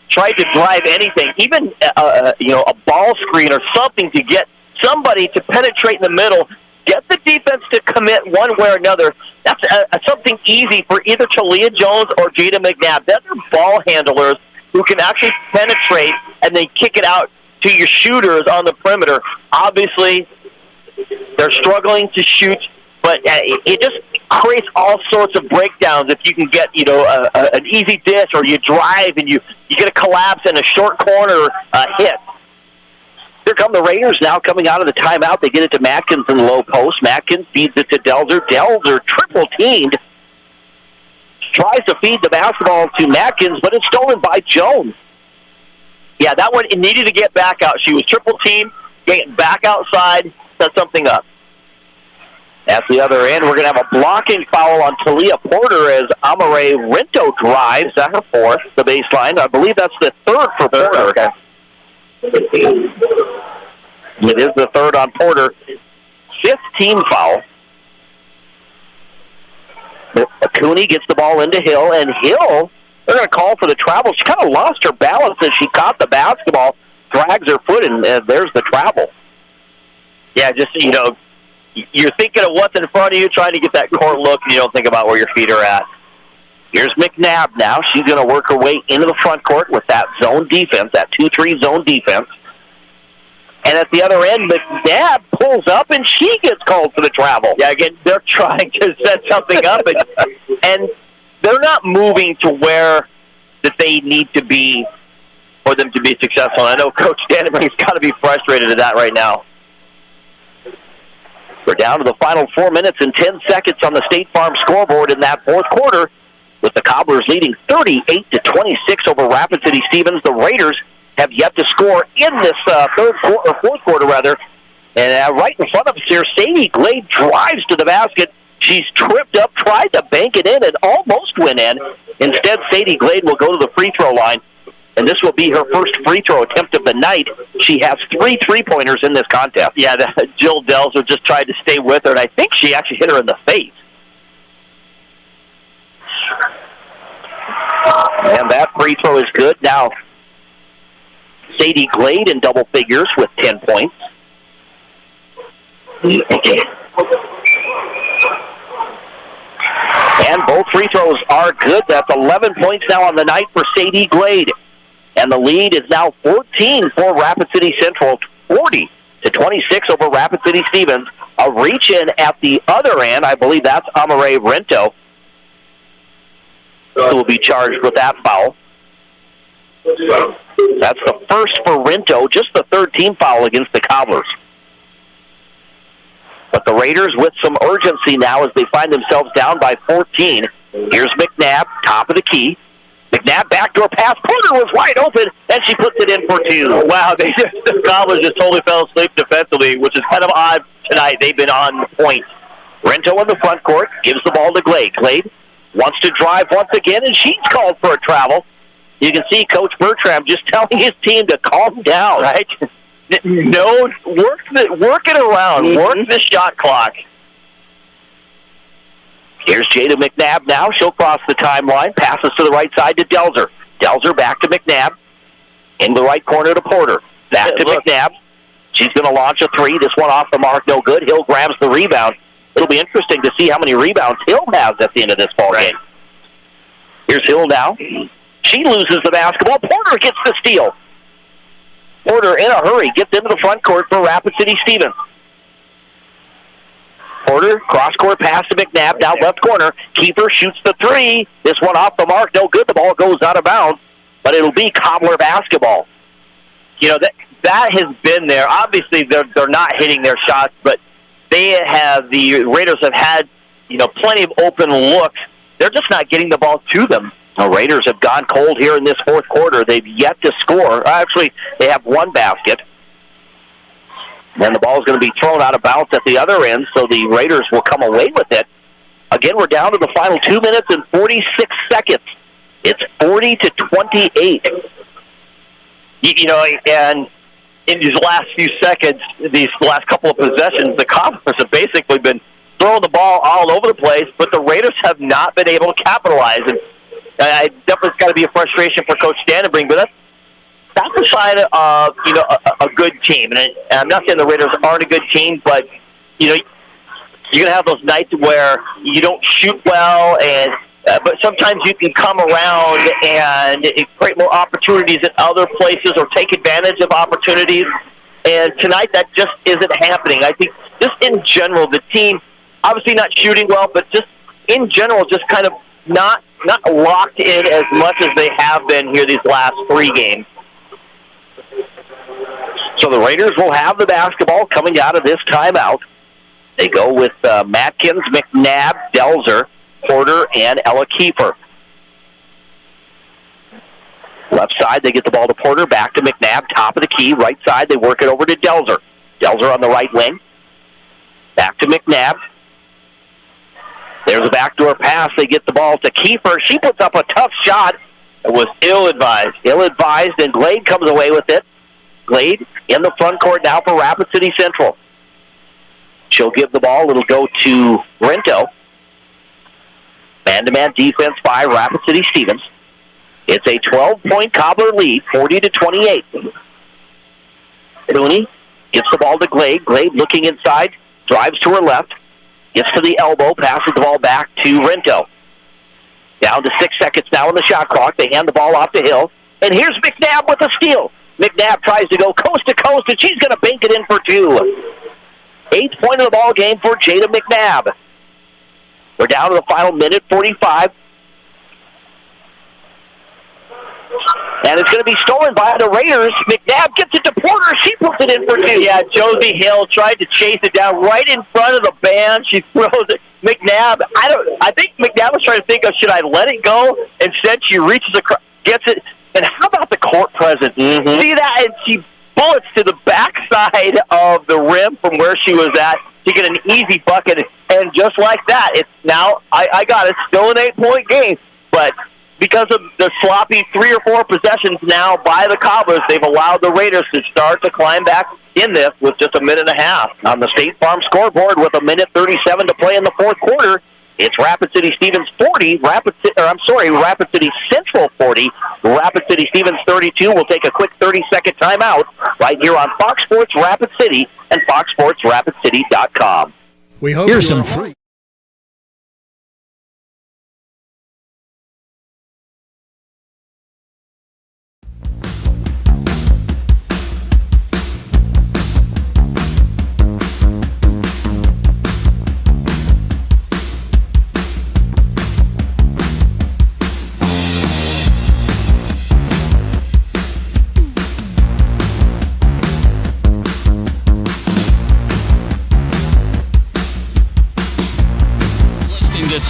tried to drive anything, even a ball screen or something to get somebody to penetrate in the middle, get the defense to commit one way or another. That's something easy for either Talia Jones or Jada McNabb. They're ball handlers who can actually penetrate and then kick it out to your shooters on the perimeter. Obviously, they're struggling to shoot, but it just creates all sorts of breakdowns if you can get an easy dish or you drive and you get a collapse in a short corner hit. Here come the Raiders now coming out of the timeout. They get it to Matkins in the low post. Matkins feeds it to Delzer. Delzer triple-teamed. Tries to feed the basketball to Matkins, but it's stolen by Jones. Yeah, that one, it needed to get back out. She was triple-teamed, getting back outside, set something up. At the other end, we're going to have a blocking foul on Talia Porter as Amare Rinto drives. That's her fourth, the baseline. I believe that's the third for Porter. Okay. It is the third on Porter. Fifth team foul. Cooney gets the ball into Hill, and Hill, they're going to call for the travel. She kind of lost her balance as she caught the basketball, drags her foot, and there's the travel. Yeah, just, you're thinking of what's in front of you, trying to get that court look, and you don't think about where your feet are at. Here's McNabb now. She's going to work her way into the front court with that zone defense, that 2-3 zone defense. And at the other end, McNabb pulls up, and she gets called for the travel. Yeah, again, they're trying to set something up, and they're not moving to where that they need to be for them to be successful. I know Coach Dennyman's got to be frustrated at that right now. We're down to the final 4 minutes and 10 seconds on the State Farm scoreboard in that fourth quarter, with the Cobblers leading 38-26 over Rapid City Stevens. The Raiders have yet to score in this fourth quarter, rather. And right in front of us here, Sadie Glade drives to the basket. She's tripped up, tried to bank it in, and almost went in. Instead, Sadie Glade will go to the free throw line, and this will be her first free throw attempt of the night. She has 3 3-pointers in this contest. Yeah, Jill Delzer just tried to stay with her, and I think she actually hit her in the face. And that free throw is good. Now, Sadie Glade in double figures with 10 points. And both free throws are good. That's 11 points now on the night for Sadie Glade. And the lead is now 14 for Rapid City Central, 40-26 over Rapid City Stevens. A reach in at the other end. I believe that's Amare Rinto, who will be charged with that foul. That's the first for Rinto, just the third team foul against the Cobblers. But the Raiders with some urgency now as they find themselves down by 14. Here's McNabb, top of the key. McNabb backdoor pass. Porter was wide open, and she puts it in for 2. Wow, the Cobblers just totally fell asleep defensively, which is kind of odd tonight. They've been on point. Rinto in the front court, gives the ball to Glade. Glade wants to drive once again, and she's called for a travel. You can see Coach Bertram just telling his team to calm down. Right? No, work it around. Work the shot clock. Here's Jada McNabb now. She'll cross the timeline. Passes to the right side to Delzer. Delzer back to McNabb. In the right corner to Porter. Back to McNabb. She's going to launch a 3. This one off the mark. No good. Hill grabs the rebound. It'll be interesting to see how many rebounds Hill has at the end of this ball game. Here's Hill now. She loses the basketball. Porter gets the steal. Porter in a hurry gets into the front court for Rapid City Stevens. Porter, cross-court pass to McNabb, down left corner. Kiefer shoots the 3. This one off the mark, no good. The ball goes out of bounds, but it'll be Cobbler basketball. That has been there. Obviously, they're not hitting their shots, but the Raiders have had, plenty of open looks. They're just not getting the ball to them. The Raiders have gone cold here in this fourth quarter. They've yet to score. Actually, they have one basket. Then the ball is going to be thrown out of bounds at the other end, so the Raiders will come away with it. Again, we're down to the final 2 minutes and 46 seconds. It's 40-28. And in these last few seconds, these last couple of possessions, the Cobblers have basically been throwing the ball all over the place, but the Raiders have not been able to capitalize. And I definitely it's got to be a frustration for Coach Danenbrink, but that's a sign of a good team. And I'm not saying the Raiders aren't a good team, but you're going to have those nights where you don't shoot well, and but sometimes you can come around and create more opportunities in other places or take advantage of opportunities. And tonight that just isn't happening. I think just in general, the team obviously not shooting well, but just in general, just kind of not locked in as much as they have been here these last 3 games. So the Raiders will have the basketball coming out of this timeout. They go with Matkins, McNabb, Delzer, Porter, and Ella Kiefer. Left side, they get the ball to Porter, back to McNabb, top of the key. Right side, they work it over to Delzer. Delzer on the right wing. Back to McNabb. There's a backdoor pass. They get the ball to Kiefer. She puts up a tough shot. It was ill-advised, and Glade comes away with it. Glade in the front court now for Rapid City Central. She'll give the ball. It'll go to Rento. Man-to-man defense by Rapid City Stevens. It's a 12-point Cobbler lead, 40-28. Mooney gets the ball to Glade. Glade looking inside, drives to her left, gets to the elbow, passes the ball back to Rento. Down to 6 seconds now in the shot clock. They hand the ball off to Hill. And here's McNabb with a steal. McNabb tries to go coast to coast, and she's going to bank it in for 2. 8th point of the ball game for Jada McNabb. We're down to the final minute, 45. And it's going to be stolen by the Raiders. McNabb gets it to Porter. She puts it in for 2. Yeah, Josie Hill tried to chase it down right in front of the band. She throws it. McNabb, I think McNabb was trying to think of, should I let it go? Instead, she reaches across, gets it. And how about the court presence? Mm-hmm. See that? And she bullets to the backside of the rim from where she was at. She get an easy bucket, and just like that, it's now, I got it, still an 8-point game, but because of the sloppy 3 or 4 possessions now by the Cobblers, they've allowed the Raiders to start to climb back in this with just a minute and a half. On the State Farm scoreboard with a minute 37 to play in the 4th quarter, it's Rapid City Stevens 40, Rapid City Central 40, Rapid City Stevens 32. We'll take a quick 30-second timeout right here on Fox Sports Rapid City and FoxSportsRapidCity.com. We hope here's some free.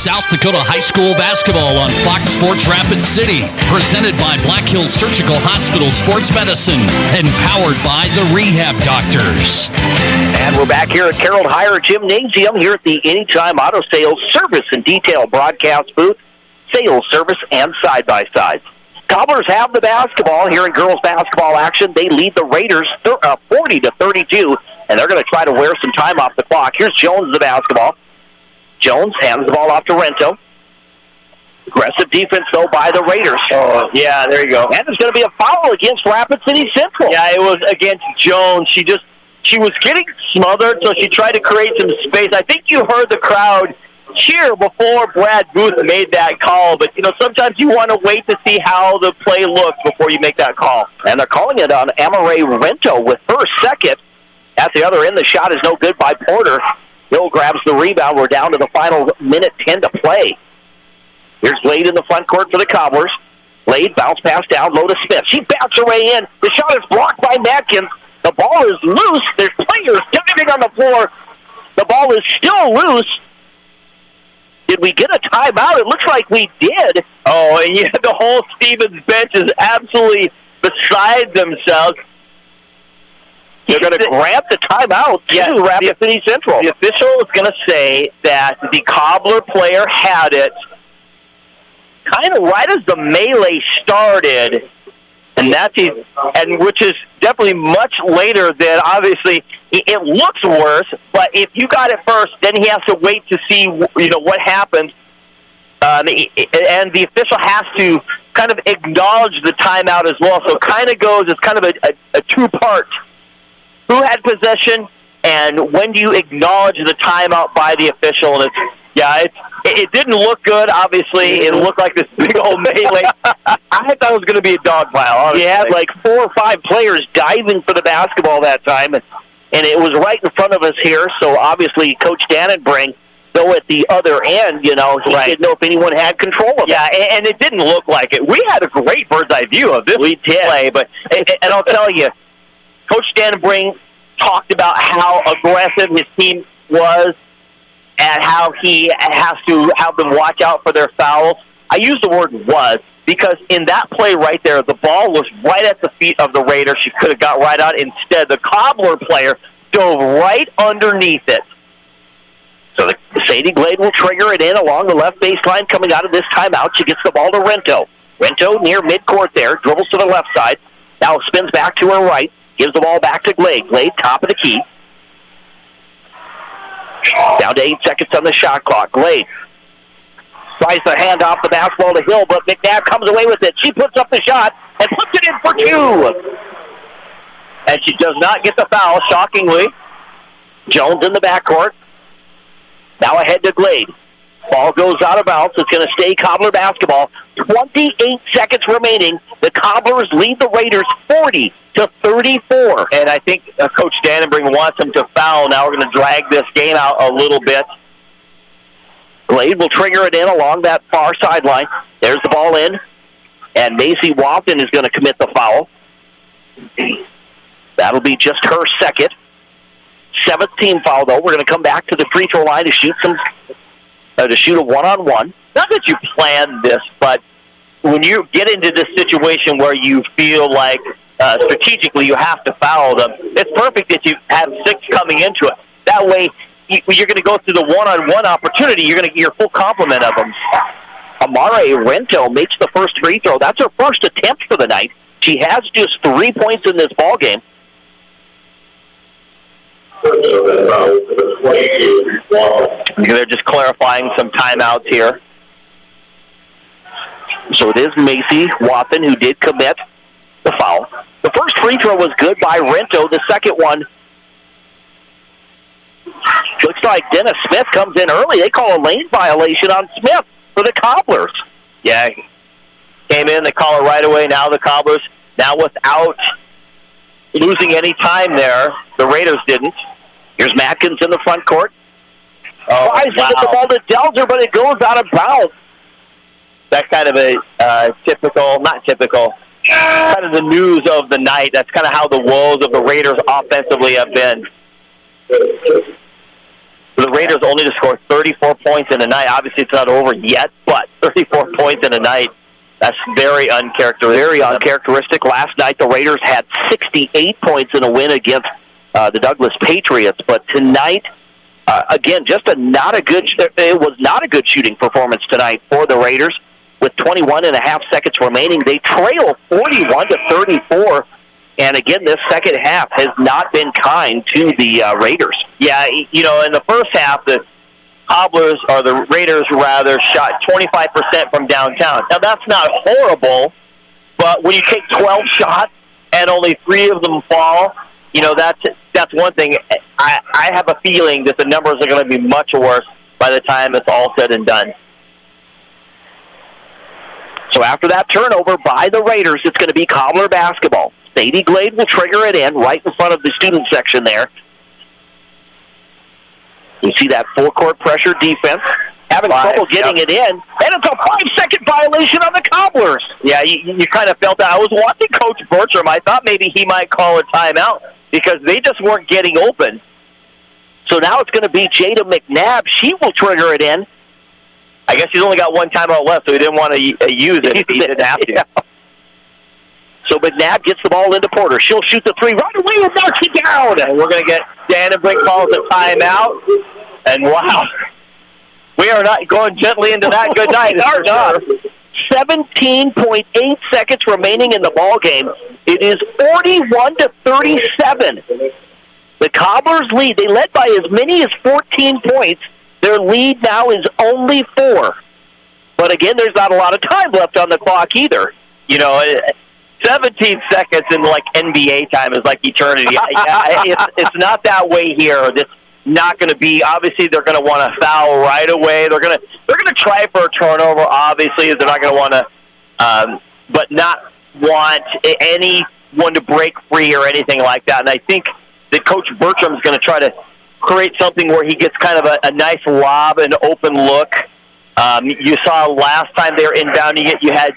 South Dakota High School basketball on Fox Sports Rapid City. Presented by Black Hills Surgical Hospital Sports Medicine and powered by the Rehab Doctors. And we're back here at Carroll Hire Gymnasium here at the Anytime Auto Sales Service and Detail Broadcast booth, sales, service, and side-by-sides. Cobblers have the basketball here in girls basketball action. They lead the Raiders 40-32, and they're going to try to wear some time off the clock. Here's Jones the basketball. Jones hands the ball off to Rento. Aggressive defense, though, by the Raiders. Oh, yeah, there you go. And there's going to be a foul against Rapid City Central. Yeah, it was against Jones. She was getting smothered, so she tried to create some space. I think you heard the crowd cheer before Brad Booth made that call, but, sometimes you want to wait to see how the play looks before you make that call. And they're calling it on Amaray Rento with her second. At the other end, the shot is no good by Porter. Hill grabs the rebound. We're down to the final minute 10 to play. Here's Glade in the front court for the Cobblers. Glade bounce pass down low to Smith. She bats her way in. The shot is blocked by Matkins. The ball is loose. There's players diving on the floor. The ball is still loose. Did we get a timeout? It looks like we did. Oh, and the whole Stevens bench is absolutely beside themselves. They're going to grab the timeout to Rapid City Central. The official is going to say that the Cobbler player had it kind of right as the melee started, And which is definitely much later than, obviously, it looks worse, but if you got it first, then he has to wait to see, what happens. And the official has to kind of acknowledge the timeout as well. So it kind of goes, it's kind of a two-part. Who had possession, and when do you acknowledge the timeout by the official? And it didn't look good, obviously. It looked like this big old melee. I thought it was going to be a dog pile, honestly. You had like 4 or 5 players diving for the basketball that time, and it was right in front of us here. So obviously Coach Dennyman, though at the other end, he didn't know if anyone had control of it. Yeah, and it didn't look like it. We had a great bird's-eye view of this play, but and I'll tell you, Coach Dennyman talked about how aggressive his team was and how he has to have them watch out for their fouls. I use the word was because in that play right there, the ball was right at the feet of the Raiders. She could have got right out. Instead, the Cobbler player dove right underneath it. So Sadie Glade will trigger it in along the left baseline coming out of this timeout. She gets the ball to Rento. Rento near midcourt there, dribbles to the left side. Now spins back to her right, gives the ball back to Glade. Glade, top of the key. Down to 8 seconds on the shot clock. Glade tries to hand off the basketball to Hill, but McNabb comes away with it. She puts up the shot and puts it in for 2. And she does not get the foul, shockingly. Jones in the backcourt. Now ahead to Glade. Ball goes out of bounds. It's going to stay Cobbler basketball. 28 seconds remaining. The Cobblers lead the Raiders 40-34. And I think Coach Dennyman wants them to foul. Now we're going to drag this game out a little bit. Glade will trigger it in along that far sideline. There's the ball in. And Macy Wofton is going to commit the foul. That'll be just her second. 7th team foul, though. We're going to come back to the free throw line to shoot a one-on-one. Not that you planned this, but when you get into this situation where you feel like strategically you have to foul them, it's perfect that you have 6 coming into it. That way, you're going to go through the one-on-one opportunity. You're going to get your full complement of them. Amare Rento makes the first free throw. That's her first attempt for the night. She has just 3 points in this ball game. They're just clarifying some timeouts here. So it is Macy Wofton who did commit the foul. The first free throw was good by Rento. The second one, looks like Dennis Smith comes in early. They call a lane violation on Smith for the Cobblers. Yeah, came in, they call it right away. Now the Cobblers, now without losing any time there, the Raiders didn't. Here's Matkins in the front court. Tries to get the ball to Delger, but it goes out of bounds. That's kind of a not typical, kind of the news of the night. That's kind of how the woes of the Raiders offensively have been. The Raiders only to score 34 points in a night. Obviously, it's not over yet, but 34 points in a night, that's very uncharacteristic. Last night, the Raiders had 68 points in a win against the Douglas Patriots, but tonight, again, it was not a good shooting performance tonight for the Raiders. With 21 and a half seconds remaining, they trail 41-34, and again, this second half has not been kind to the Raiders. Yeah, in the first half, the Cobblers, or the Raiders rather, shot 25% from downtown. Now, that's not horrible, but when you take 12 shots and only 3 of them fall, that's one thing. I have a feeling that the numbers are going to be much worse by the time it's all said and done. So after that turnover by the Raiders, it's going to be Cobbler basketball. Sadie Glade will trigger it in right in front of the student section there. You see that full-court pressure defense having trouble getting it in, and it's a 5-second violation on the Cobblers. Yeah, you kind of felt that. I was watching Coach Bertram. I thought maybe he might call a timeout because they just weren't getting open. So now it's going to be Jada McNabb. She will trigger it in. I guess he's only got one timeout left, so he didn't want to use it if he didn't have to. Yeah. So McNabb gets the ball into Porter. She'll shoot the 3 right away and knocks it down. And we're going to get Dennyman calls a timeout. And wow, we are not going gently into that good night. 17.8 seconds remaining in the ball game. It is 41-37. The Cobblers lead. They led by as many as 14 points. Their lead now is only 4. But again, there's not a lot of time left on the clock either. 17 seconds in like NBA time is like eternity. It's not that way here. It's not going to be. Obviously, they're going to want to foul right away. They're going to try for a turnover. Obviously, they're not going to want to, but not want anyone to break free or anything like that. And I think that Coach Bertram's going to try to create something where he gets kind of a nice lob and open look. You saw last time they were inbound, you had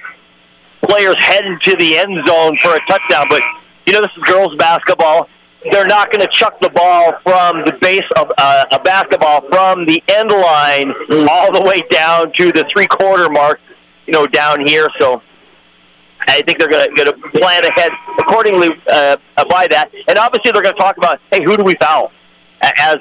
players heading to the end zone for a touchdown, but this is girls basketball. They're not going to chuck the ball from the base of a basketball from the end line all the way down to the three-quarter mark, down here. So I think they're going to plan ahead accordingly by that. And obviously they're going to talk about, hey, who do we foul?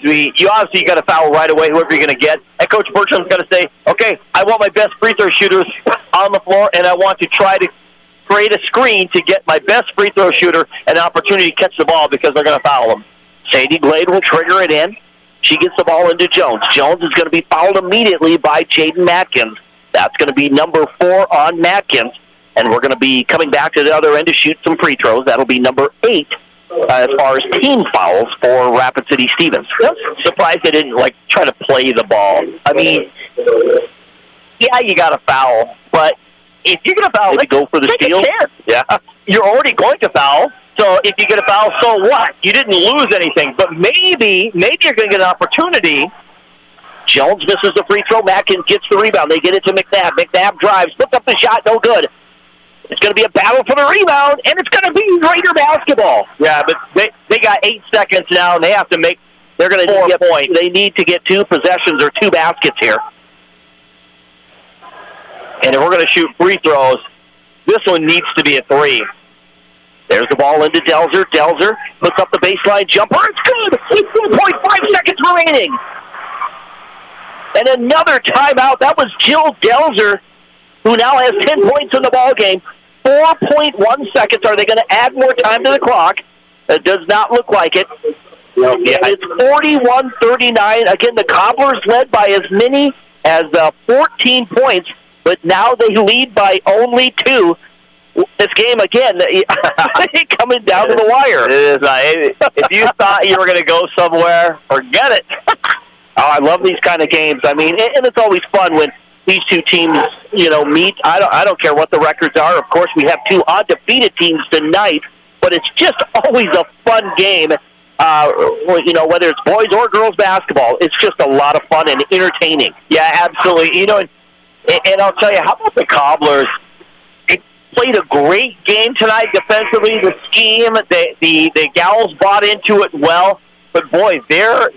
You obviously got to foul right away, whoever you're going to get. And Coach Bertram's going to say, okay, I want my best free throw shooters on the floor, and I want to try to create a screen to get my best free throw shooter an opportunity to catch the ball because they're going to foul him. Sadie Glade will trigger it in. She gets the ball into Jones. Jones is going to be fouled immediately by Jaden Matkins. That's going to be number 4 on Matkins. And we're going to be coming back to the other end to shoot some free throws. That'll be number 8. As far as team fouls for Rapid City Stevens. I'm surprised they didn't try to play the ball. I mean, yeah, you got to foul, but if you're going to foul, go for the steal. Yeah, you're already going to foul. So if you get a foul, so what? You didn't lose anything, but maybe you're going to get an opportunity. Jones misses the free throw. Matkins gets the rebound. They get it to McNabb. McNabb drives, puts up the shot, no good. It's going to be a battle for the rebound, and it's going to be Raider basketball. Yeah, but they got 8 seconds now, and they have to make. They're going to need a point. They need to get 2 possessions or 2 baskets here. And if we're going to shoot free throws, this one needs to be a 3. There's the ball into Delzer. Delzer puts up the baseline jumper. It's good. 4.5 seconds remaining. And another timeout. That was Jill Delzer, who now has 10 points in the ball game. 4.1 seconds. Are they going to add more time to the clock? It does not look like it. It's 41-39. Again, the Cobblers led by as many as 14 points, but now they lead by only 2. This game, again, coming down to the wire. It is. If you thought you were going to go somewhere, forget it. I love these kind of games. I mean, and it's always fun when these two teams, meet. I don't care what the records are. Of course, we have 2 undefeated teams tonight, but it's just always a fun game. Whether it's boys or girls basketball, it's just a lot of fun and entertaining. Yeah, absolutely. And I'll tell you, how about the Cobblers? They played a great game tonight defensively. The scheme, the gals bought into it well. But boy, their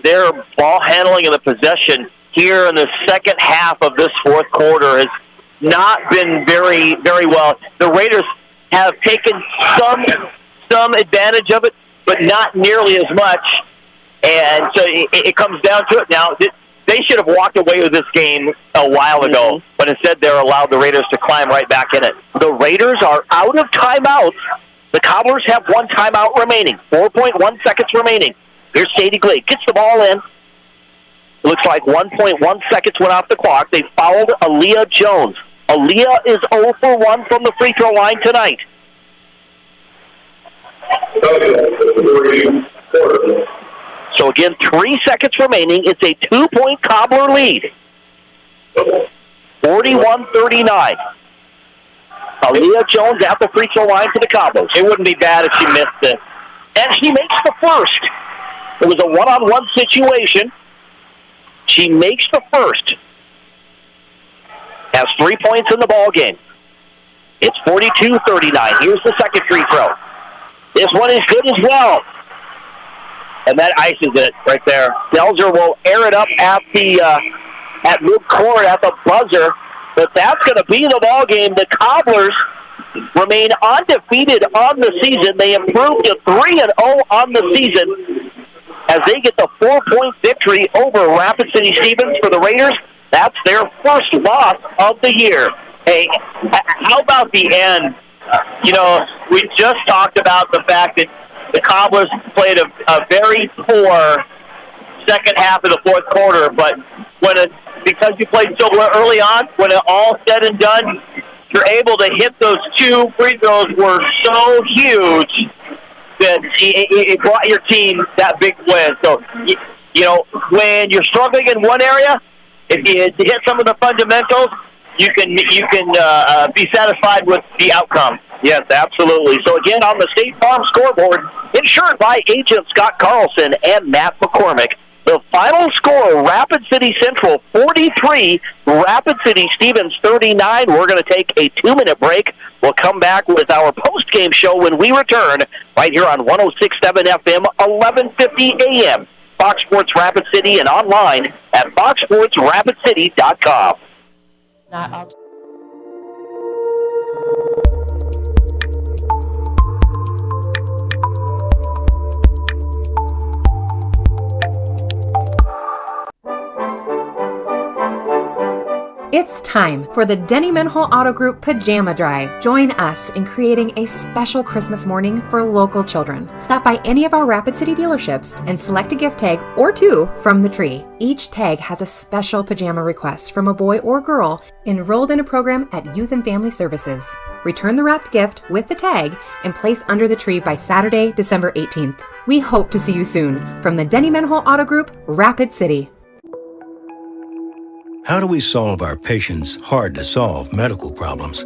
ball handling of the possession here in the second half of this fourth quarter has not been very, very well. The Raiders have taken some advantage of it, but not nearly as much. And so it comes down to it now. They should have walked away with this game a while ago, but instead they're allowed the Raiders to climb right back in it. The Raiders are out of timeouts. The Cobblers have 1 timeout remaining, 4.1 seconds remaining. Here's Sadie Glade. Gets the ball in. Looks like 1.1 seconds went off the clock. They fouled Aaliyah Jones. Aaliyah is 0 for 1 from the free throw line tonight. So again, 3 seconds remaining. It's a 2-point Cobbler lead. 41-39. Aaliyah Jones at the free throw line for the Cobblers. It wouldn't be bad if she missed it. And she makes the first. It was a one-on-one situation. She makes the first. Has 3 points in the ball game. It's 42-39. Here's the second free throw. This one is good as well. And that ices it right there. Delzer will air it up at midcourt at the buzzer. But that's going to be the ball game. The Cobblers remain undefeated on the season. They improved to 3-0 on the season as they get the 4-point victory over Rapid City Stevens for the Raiders. That's their first loss of the year. Hey, how about the end? We just talked about the fact that the Cobblers played a very poor second half of the fourth quarter, but because you played so early on, when it all said and done, you're able to hit those two free throws were so huge that it brought your team that big win. So, when you're struggling in one area, if you hit some of the fundamentals, you can be satisfied with the outcome. Yes, absolutely. So again, on the State Farm scoreboard, insured by agent Scott Carlson and Matt McCormick, the final score, Rapid City Central 43, Rapid City Stevens 39. We're going to take a 2-minute break. We'll come back with our post-game show when we return right here on 106.7 FM, 1150 AM. Fox Sports Rapid City and online at foxsportsrapidcity.com. It's time for the Dennymanhole Auto Group Pajama Drive. Join us in creating a special Christmas morning for local children. Stop by any of our Rapid City dealerships and select a gift tag or two from the tree. Each tag has a special pajama request from a boy or girl enrolled in a program at Youth and Family Services. Return the wrapped gift with the tag and place under the tree by Saturday, December 18th. We hope to see you soon from the Dennymanhole Auto Group, Rapid City. How do we solve our patients' hard-to-solve medical problems?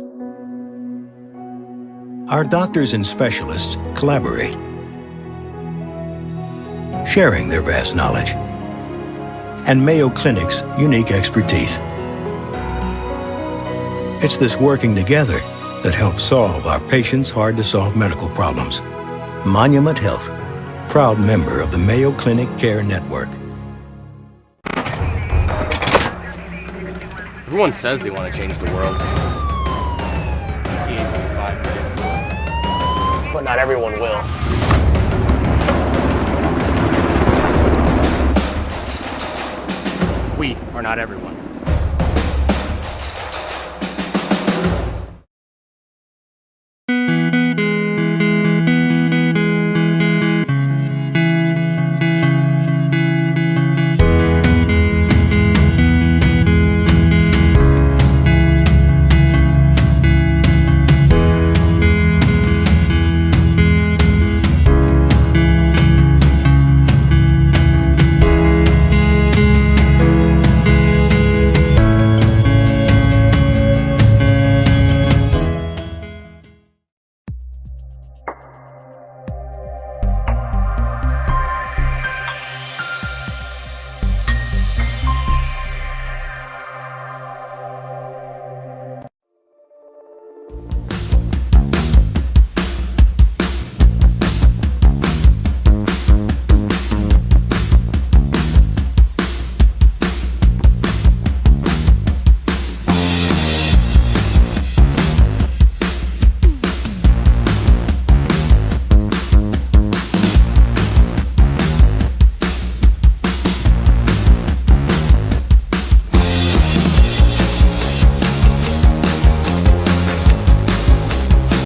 Our doctors and specialists collaborate, sharing their vast knowledge and Mayo Clinic's unique expertise. It's this working together that helps solve our patients' hard-to-solve medical problems. Monument Health, proud member of the Mayo Clinic Care Network. Everyone says they want to change the world. But not everyone will. We are not everyone.